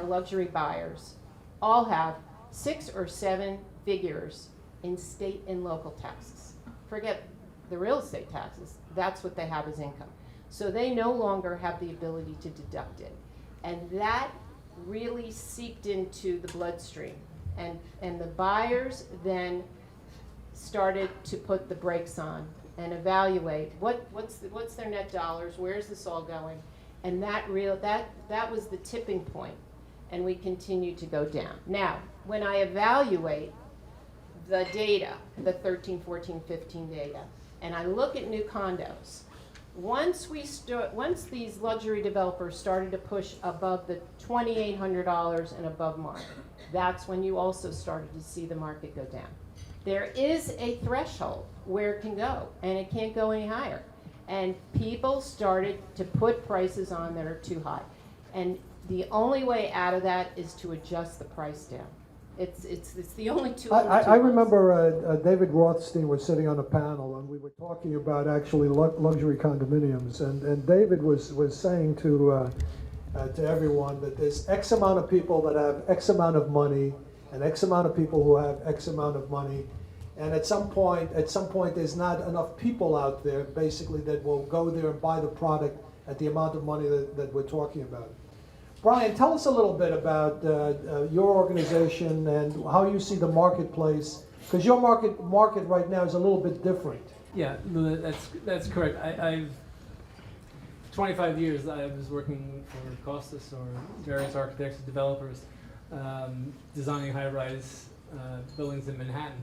luxury buyers, all have 6 or 7 figures in state and local taxes. Forget the real estate taxes. That's what they have as income. So they no longer have the ability to deduct it. And that really seeped into the bloodstream. And the buyers then started to put the brakes on and evaluate what's their net dollars, where's this all going? And that was the tipping point. And we continue to go down. Now, when I evaluate the data, the 13, 14, 15 data, and I look at new condos, once these luxury developers started to push above the $2,800 and above mark, that's when you also started to see the market go down. There is a threshold where it can go, and it can't go any higher. And people started to put prices on that are too high. And the only way out of that is to adjust the price down. It's the only two. I remember David Rothstein was sitting on a panel, and we were talking about actually luxury condominiums, and David was saying to everyone that there's X amount of people that have X amount of money, and X amount of people who have X amount of money, and at some point, there's not enough people out there, basically, that will go there and buy the product at the amount of money that we're talking about. Brian, tell us a little bit about your organization and how you see the marketplace, because your market right now is a little bit different. Yeah, that's correct. I've 25 years I was working for Costas or various architects and developers, designing high-rise buildings in Manhattan.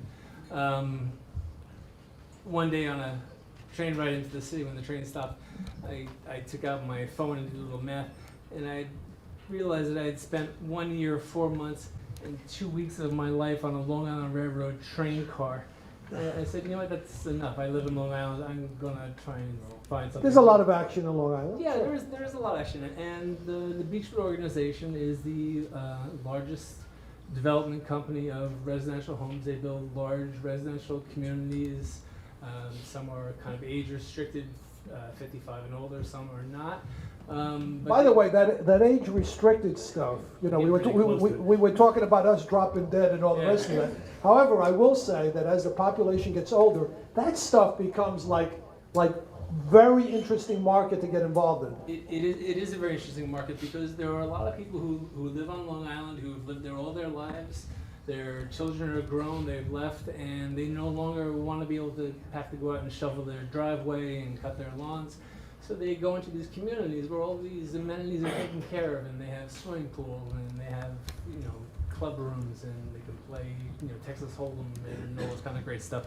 One day on a train ride into the city, when the train stopped, I took out my phone and did a little math, and I realized that I had spent 1 year, 4 months, and 2 weeks of my life on a Long Island Railroad train car. I said, you know what, that's enough. I live in Long Island. I'm going to try and find something. There's a lot of action in Long Island. Yeah, there's a lot of action. And the Beechwood Organization is the largest development company of residential homes. They build large residential communities. Some are kind of age restricted, 55 and older. Some are not. By the way, that age restricted stuff, we were talking about us dropping dead and all the rest of that. However, I will say that as the population gets older, that stuff becomes like very interesting market to get involved in. It is a very interesting market because there are a lot of people who live on Long Island who have lived there all their lives. Their children are grown, they've left, and they no longer want to be able to have to go out and shovel their driveway and cut their lawns. So they go into these communities where all these amenities are taken care of, and they have swimming pool, and they have, club rooms, and they can play, Texas Hold'em and all this kind of great stuff.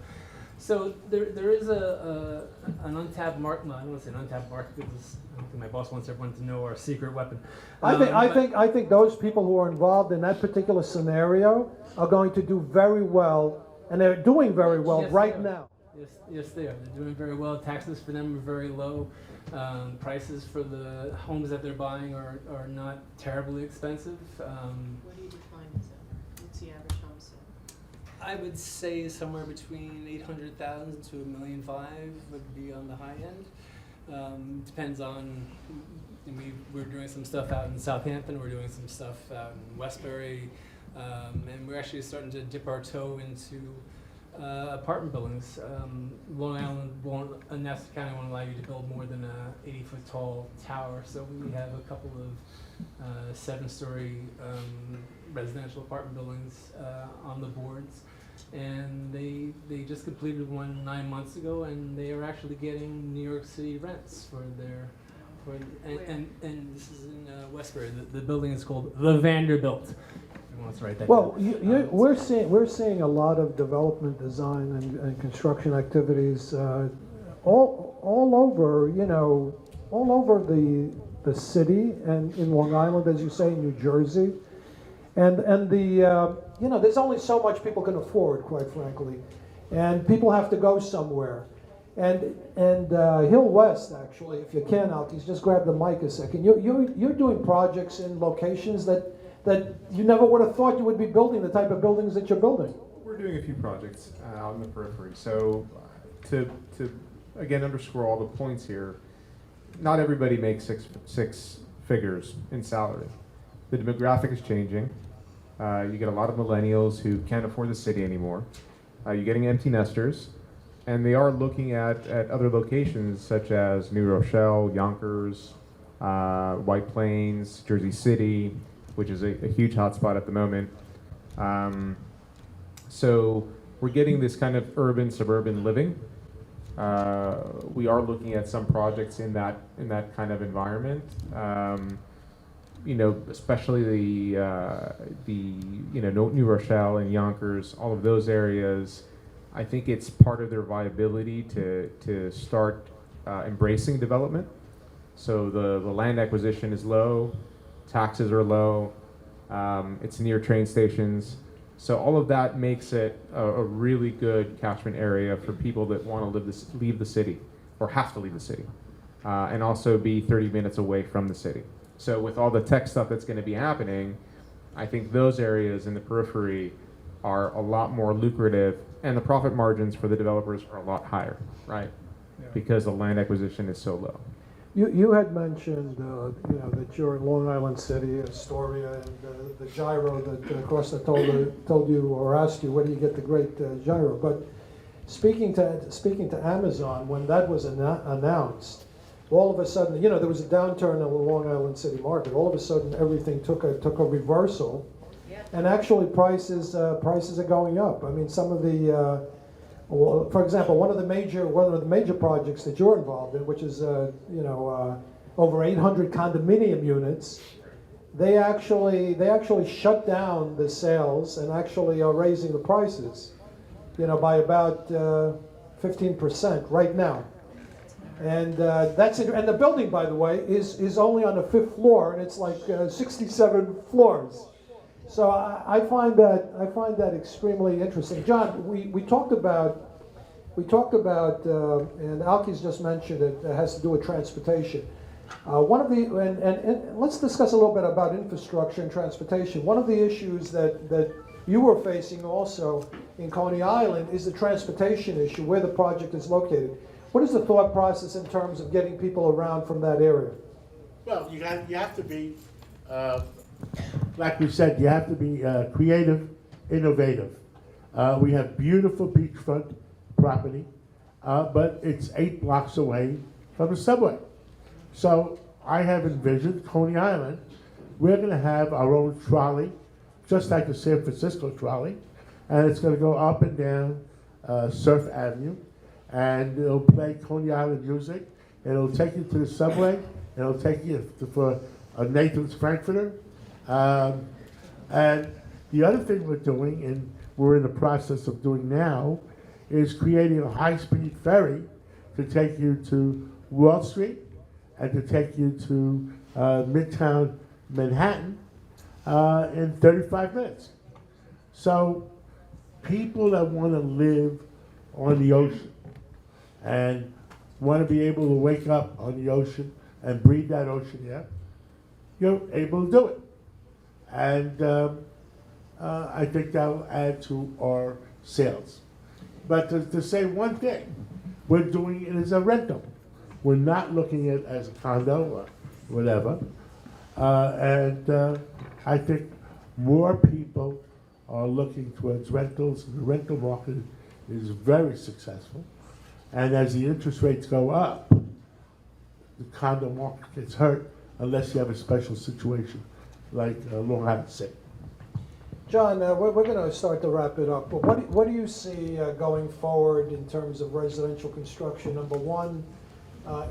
So there is an untapped market. Well, I don't want to say an untapped market because I don't think my boss wants everyone to know our secret weapon. I think those people who are involved in that particular scenario are going to do very well, and they're doing very well right now. Yes, they are. They're doing very well. Taxes for them are very low. Prices for the homes that they're buying are not terribly expensive. What do you define as that? What's the average home sale? I would say somewhere between 800,000 to $1.5 million would be on the high end. Depends on. We're doing some stuff out in Southampton. We're doing some stuff out in Westbury, and we're actually starting to dip our toe into apartment buildings. Long Island Nassau County won't allow you to build more than a 80-foot tall tower, so we have a couple of 7-story residential apartment buildings on the boards, and they just completed one 9 months ago, and they are actually getting New York City rents for their. And this is in Westbury. The building is called the Vanderbilt. Wants to write that Well, down. we're seeing a lot of development, design, and construction activities all over, all over the city and in Long Island, as you say, in New Jersey, and there's only so much people can afford, quite frankly, and people have to go somewhere. And Hill West, actually, if you can, Alkis, just grab the mic a second. You're doing projects in locations that you never would have thought you would be building, the type of buildings that you're building. We're doing a few projects out in the periphery. So to again underscore all the points here, not everybody makes six figures in salary. The demographic is changing. You get a lot of millennials who can't afford the city anymore. You're getting empty nesters. And they are looking at other locations such as New Rochelle, Yonkers, White Plains, Jersey City, which is a huge hotspot at the moment. So we're getting this kind of urban suburban living. We are looking at some projects in that kind of environment. Especially New Rochelle and Yonkers, all of those areas. I think it's part of their viability to start embracing development. So the land acquisition is low, taxes are low, it's near train stations. So all of that makes it a really good catchment area for people that want to leave the city or have to leave the city, and also be 30 minutes away from the city. So with all the tech stuff that's going to be happening, I think those areas in the periphery are a lot more lucrative, and the profit margins for the developers are a lot higher, right? Yeah. Because the land acquisition is so low. You had mentioned that you're in Long Island City, Astoria, and the gyro that Costas told you or asked you, where do you get the great gyro? But speaking to Amazon, when that was announced, all of a sudden, there was a downturn in the Long Island City market. All of a sudden, everything took a reversal. And actually, prices are going up. I mean, some of the, for example, one of the major projects that you're involved in, which is over 800 condominium units, they actually shut down the sales and actually are raising the prices, by about 15% right now. And that's it. And the building, by the way, is only on the 5th floor, and it's like 67 floors. So I find that extremely interesting. John, we talked about, and Alkis just mentioned it has to do with transportation. And let's discuss a little bit about infrastructure and transportation. One of the issues that you were facing also in Coney Island is the transportation issue, where the project is located. What is the thought process in terms of getting people around from that area? Well, you have to be. Like we said, you have to be creative, innovative. We have beautiful beachfront property, but it's 8 blocks away from the subway. So I have envisioned Coney Island. We're going to have our own trolley, just like the San Francisco trolley, and it's going to go up and down Surf Avenue, and it'll play Coney Island music. and it'll take you to the subway, and it'll take you for a Nathan's Frankfurter. And the other thing we're doing, and we're in the process of doing now, is creating a high-speed ferry to take you to Wall Street and to take you to Midtown Manhattan in 35 minutes. So people that want to live on the ocean and want to be able to wake up on the ocean and breathe that ocean air, you're able to do it. And I think that'll add to our sales. But to say one thing, we're doing it as a rental. We're not looking at it as a condo or whatever. And I think more people are looking towards rentals. The rental market is very successful. And as the interest rates go up, the condo market gets hurt unless you have a special situation like Long Island City. John, we're going to start to wrap it up. But what do you see going forward in terms of residential construction, number one,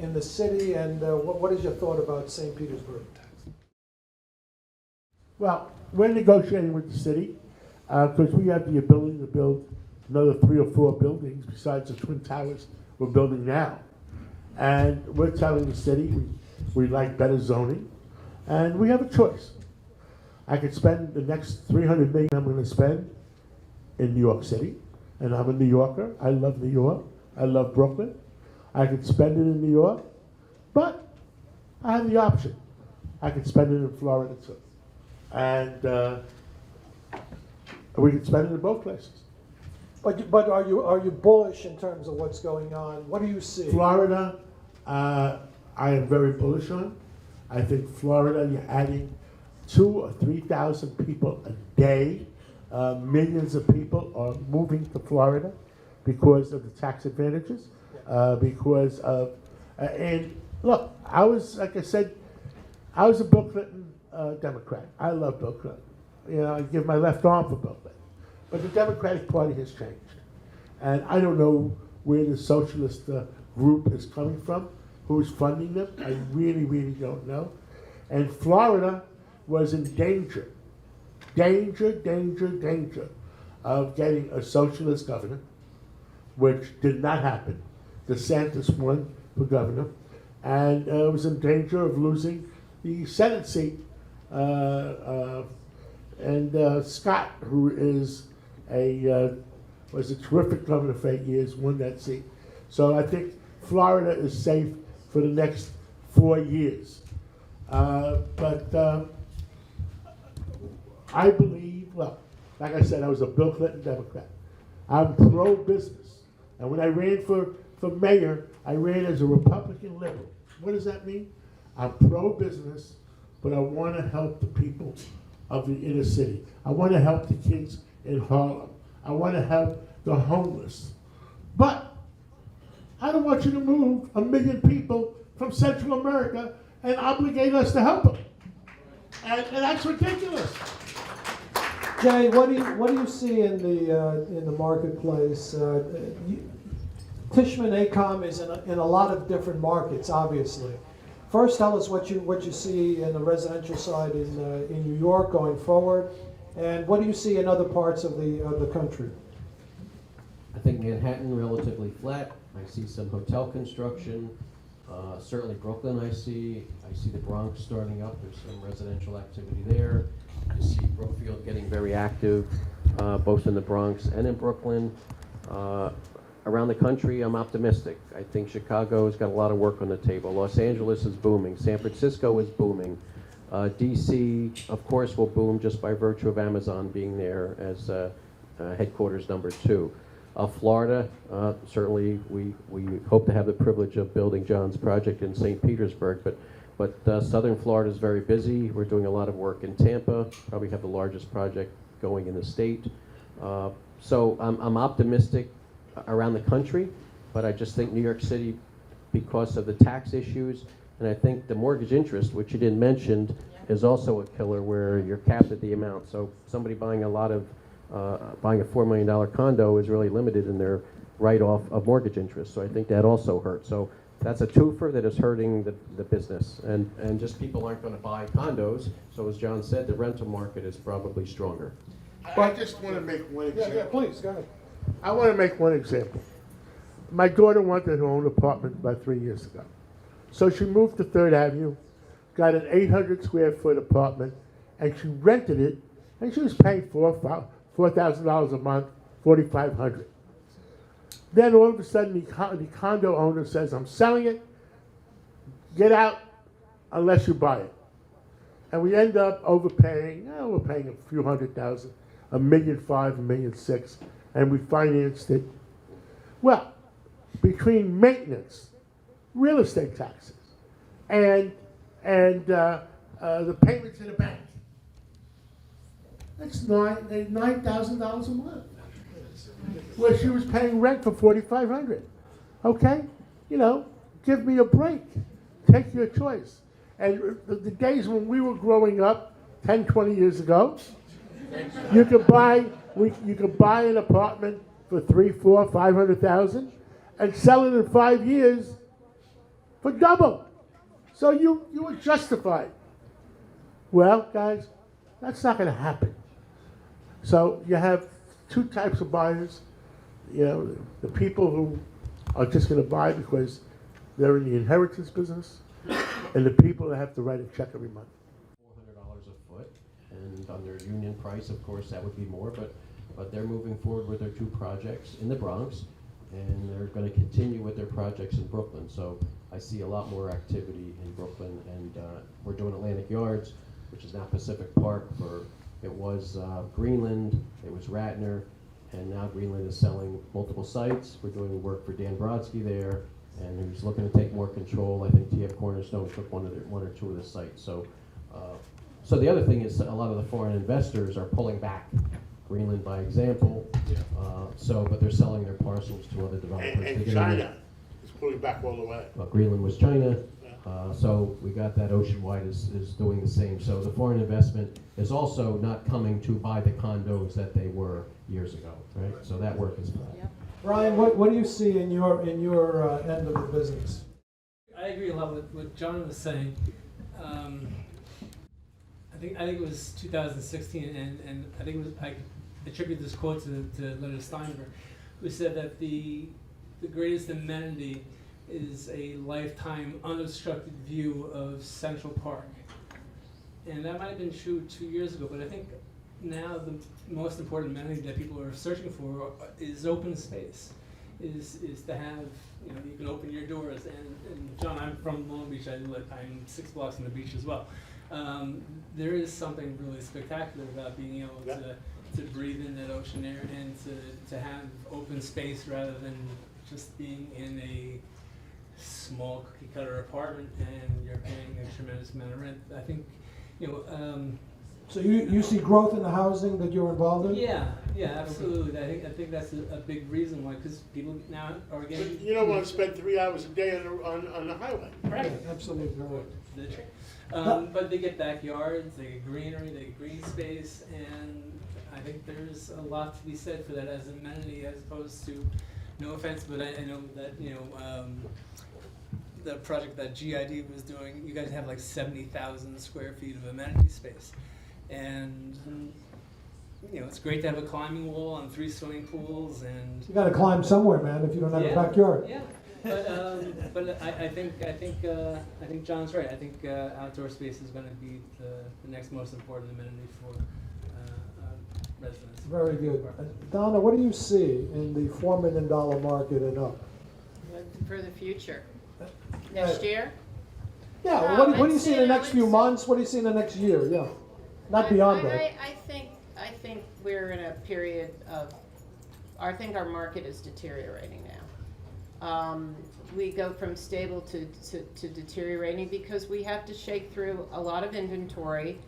in the city, and what is your thought about St. Petersburg? Well, we're negotiating with the city because we have the ability to build another 3 or 4 buildings besides the Twin Towers we're building now. And we're telling the city we like better zoning, and we have a choice. I could spend the next $300 million I'm going to spend in New York City, and I'm a New Yorker. I love New York. I love Brooklyn. I could spend it in New York, but I have the option. I could spend it in Florida too. And we could spend it in both places. But are you bullish in terms of what's going on? What do you see? Florida, I am very bullish on. I think Florida, you're adding 2,000 or 3,000 people a day. Millions of people are moving to Florida because of the tax advantages, because of, and look, I was, like I said, I was a Bill Clinton Democrat. I love Bill Clinton. You know, I give my left arm for Bill Clinton. But the Democratic Party has changed. And I don't know where the socialist group is coming from, who's funding them. I really, really don't know. And Florida was in danger of getting a socialist governor, which did not happen. DeSantis won for governor, and was in danger of losing the Senate seat. And Scott, who is was a terrific governor for 8 years, won that seat. So I think Florida is safe for the next 4 years. But I believe, well, like I said, I was a Bill Clinton Democrat. I'm pro-business. And when I ran for mayor, I ran as a Republican liberal. What does that mean? I'm pro-business, but I want to help the people of the inner city. I want to help the kids in Harlem. I want to help the homeless. But I don't want you to move 1 million people from Central America and obligate us to help them. And that's ridiculous. Jay, what do you see in the marketplace? Tishman AECOM is in a lot of different markets, obviously. First, tell us what you see in the residential side in New York going forward, and what do you see in other parts of the country? I think Manhattan relatively flat. I see some hotel construction. Certainly Brooklyn I see the Bronx starting up. There's some residential activity there. I see Brookfield getting very active, both in the Bronx and in Brooklyn. Around the country, I'm optimistic. I think Chicago's got a lot of work on the table. Los Angeles is booming. San Francisco is booming. DC, of course, will boom just by virtue of Amazon being there as headquarters number 2. Florida, certainly we hope to have the privilege of building John's project in St. Petersburg, but southern Florida is very busy. We're doing a lot of work in Tampa, probably have the largest project going in the state. So I'm optimistic around the country, but I just think New York City, because of the tax issues, and I think the mortgage interest, which you didn't mention, is also a killer where you're capped at the amount. So somebody buying a $4 million condo is really limited in their write-off of mortgage interest. So I think that also hurts. So that's a twofer that is hurting the business. And just people aren't going to buy condos. So as John said, the rental market is probably stronger. I just want to make one example. Yeah, please, go ahead. I want to make one example. My daughter wanted her own apartment about 3 years ago. So she moved to 3rd Avenue, got an 800 square foot apartment, and she rented it, and she was paying $4,000 a month, $4,500. Then all of a sudden, the condo owner says, I'm selling it, get out unless you buy it. And we end up overpaying, we're paying a few $100,000, $1.5 million, $1.6 million, and we financed it. Well, between maintenance, real estate taxes, and the payments to the bank, that's $9,000 a month. Where she was paying rent for $4,500. Okay? You know, give me a break. Take your choice. And the days when we were growing up, 10, 20 years ago, you could buy an apartment for $300,000, $400,000, $500,000 and sell it in 5 years for double. So you were justified. Well, guys, that's not going to happen. So you have two types of buyers. You know, the people who are just going to buy because they're in the inheritance business, and the people that have to write a check every month. $400 a foot, and on their union price, of course, that would be more. But they're moving forward with their 2 projects in the Bronx, and they're going to continue with their projects in Brooklyn. So I see a lot more activity in Brooklyn, and we're doing Atlantic Yards, which is now Pacific Park. It was Greenland, it was Ratner, and now Greenland is selling multiple sites. We're doing work for Dan Brodsky there, and he's looking to take more control. I think TF Cornerstone took one or two of the sites. So the other thing is a lot of the foreign investors are pulling back. Greenland, by example. But they're selling their parcels to other developers. And China is pulling back all the way. Well, Greenland was China. So we got that Oceanwide is doing the same. So the foreign investment is also not coming to buy the condos that they were years ago, right? So that work is fine. Yep. Brian, what do you see in your end of the business? I agree a lot with what John was saying. I think it was 2016, and I think it was, I attribute this quote to Leonard Steinberg, who said that the greatest amenity is a lifetime unobstructed view of Central Park. And that might have been true 2 years ago, but I think now the most important amenity that people are searching for is open space. Is to have, you know, you can open your doors. And John, I'm from Long Beach. I'm 6 blocks from the beach as well. There is something really spectacular about being able to breathe in that ocean air and to have open space rather than just being in a small cookie cutter apartment and you're paying a tremendous amount of rent. I think, you know. So you see growth in the housing that you're involved in? Yeah, absolutely. I think that's a big reason why, because people now are getting. You don't want to spend 3 hours a day on the highway. Right. Yeah, absolutely. But they get backyards, they get greenery, they get green space, and I think there's a lot to be said for that as an amenity, as opposed to, no offense, but I know that, you know, the project that GID was doing, you guys have like 70,000 square feet of amenity space. And, you know, it's great to have a climbing wall and 3 swimming pools and. You got to climb somewhere, man, if you don't have a backyard. Yeah, but I think John's right. I think outdoor space is going to be the next most important amenity for residents. Very good. Donna, what do you see in the $4 million market and up? For the future. Next year? Yeah, No, well, what do you I'd see in say- the next I few would months? What do you see in the next year? Yeah, not beyond that. I think we're in a period of, I think our market is deteriorating now. We go from stable to deteriorating because we have to shake through a lot of inventory,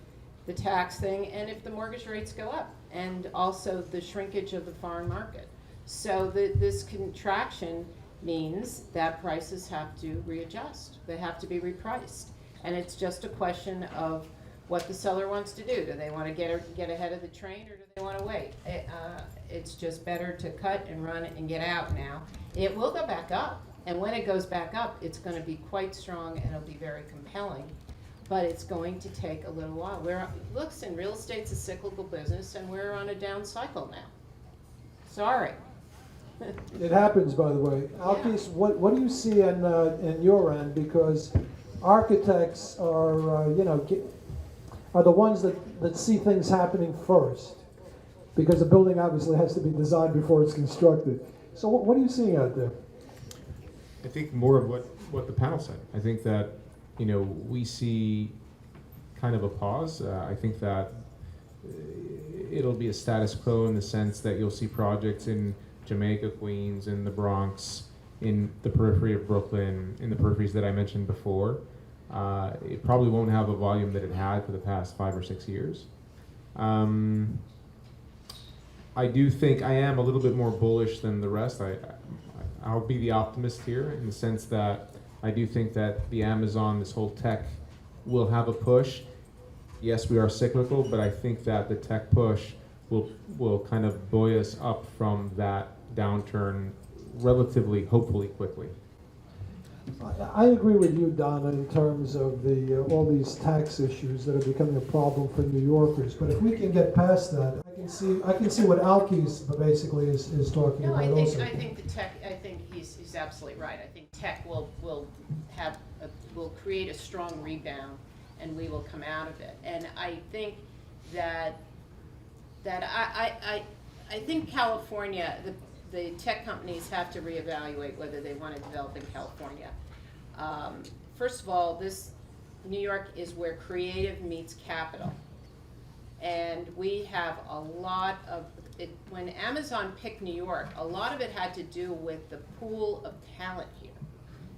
the tax thing, and if the mortgage rates go up, and also the shrinkage of the foreign market. So this contraction means that prices have to readjust. They have to be repriced. And it's just a question of what the seller wants to do. Do they want to get ahead of the train, or do they want to wait? It's just better to cut and run and get out now. It will go back up, And when it goes back up, it's going to be quite strong and it'll be very compelling. But it's going to take a little while. Listen, real estate's a cyclical business, and we're on a down cycle now. Sorry. It happens, by the way. Alkis, what do you see in your end? Because architects are, are the ones that see things happening first. Because the building obviously has to be designed before it's constructed. So what are you seeing out there? I think more of what the panel said. I think that, we see kind of a pause. I think that it'll be a status quo in the sense that you'll see projects in Jamaica, Queens, in the Bronx, in the periphery of Brooklyn, in the peripheries that I mentioned before. It probably won't have a volume that it had for the past 5 or 6 years. I do think I am a little bit more bullish than the rest. I'll be the optimist here in the sense that I do think that the Amazon, this whole tech, will have a push. Yes, we are cyclical, but I think that the tech push will kind of buoy us up from that downturn relatively, hopefully quickly. I agree with you, Donna, in terms of all these tax issues that are becoming a problem for New Yorkers. But if we can get past that, I can see what Alkis basically is talking about also. I think the tech. I think he's absolutely right. I think tech will create a strong rebound, and we will come out of it. And I think that I think California, the tech companies have to reevaluate whether they want to develop in California. First of all, New York is where creative meets capital. And we have a lot of it. When Amazon picked New York, a lot of it had to do with the pool of talent here,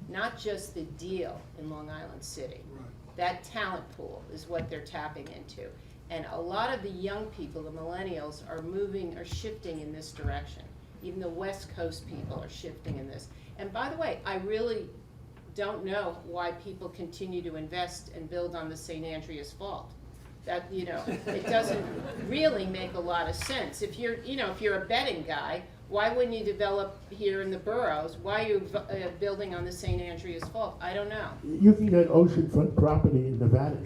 not just the deal in Long Island City. Right. That talent pool is what they're tapping into. And a lot of the young people, the millennials, are shifting in this direction. Even the West Coast people are shifting in this. And by the way, I really don't know why people continue to invest and build on the St. Andreas Fault. That, it doesn't really make a lot of sense. If you're a betting guy, why wouldn't you develop here in the boroughs? Why are you building on the St. Andreas Fault? I don't know. You can get oceanfront property in Nevada.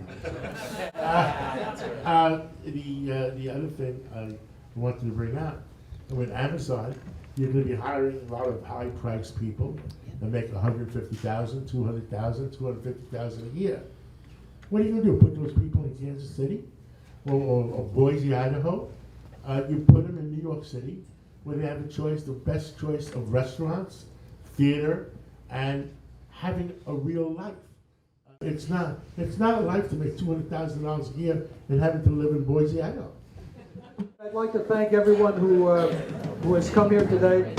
The other thing I wanted to bring up, with Amazon, you're going to be hiring a lot of high-priced people that make $150,000, $200,000, $250,000 a year. What are you going to do? Put those people in Kansas City or Boise, Idaho? You put them in New York City, where they have the best choice of restaurants, theater, and having a real life. It's not a life to make $200,000 a year and having to live in Boise, Idaho. I'd like to thank everyone who has come here today.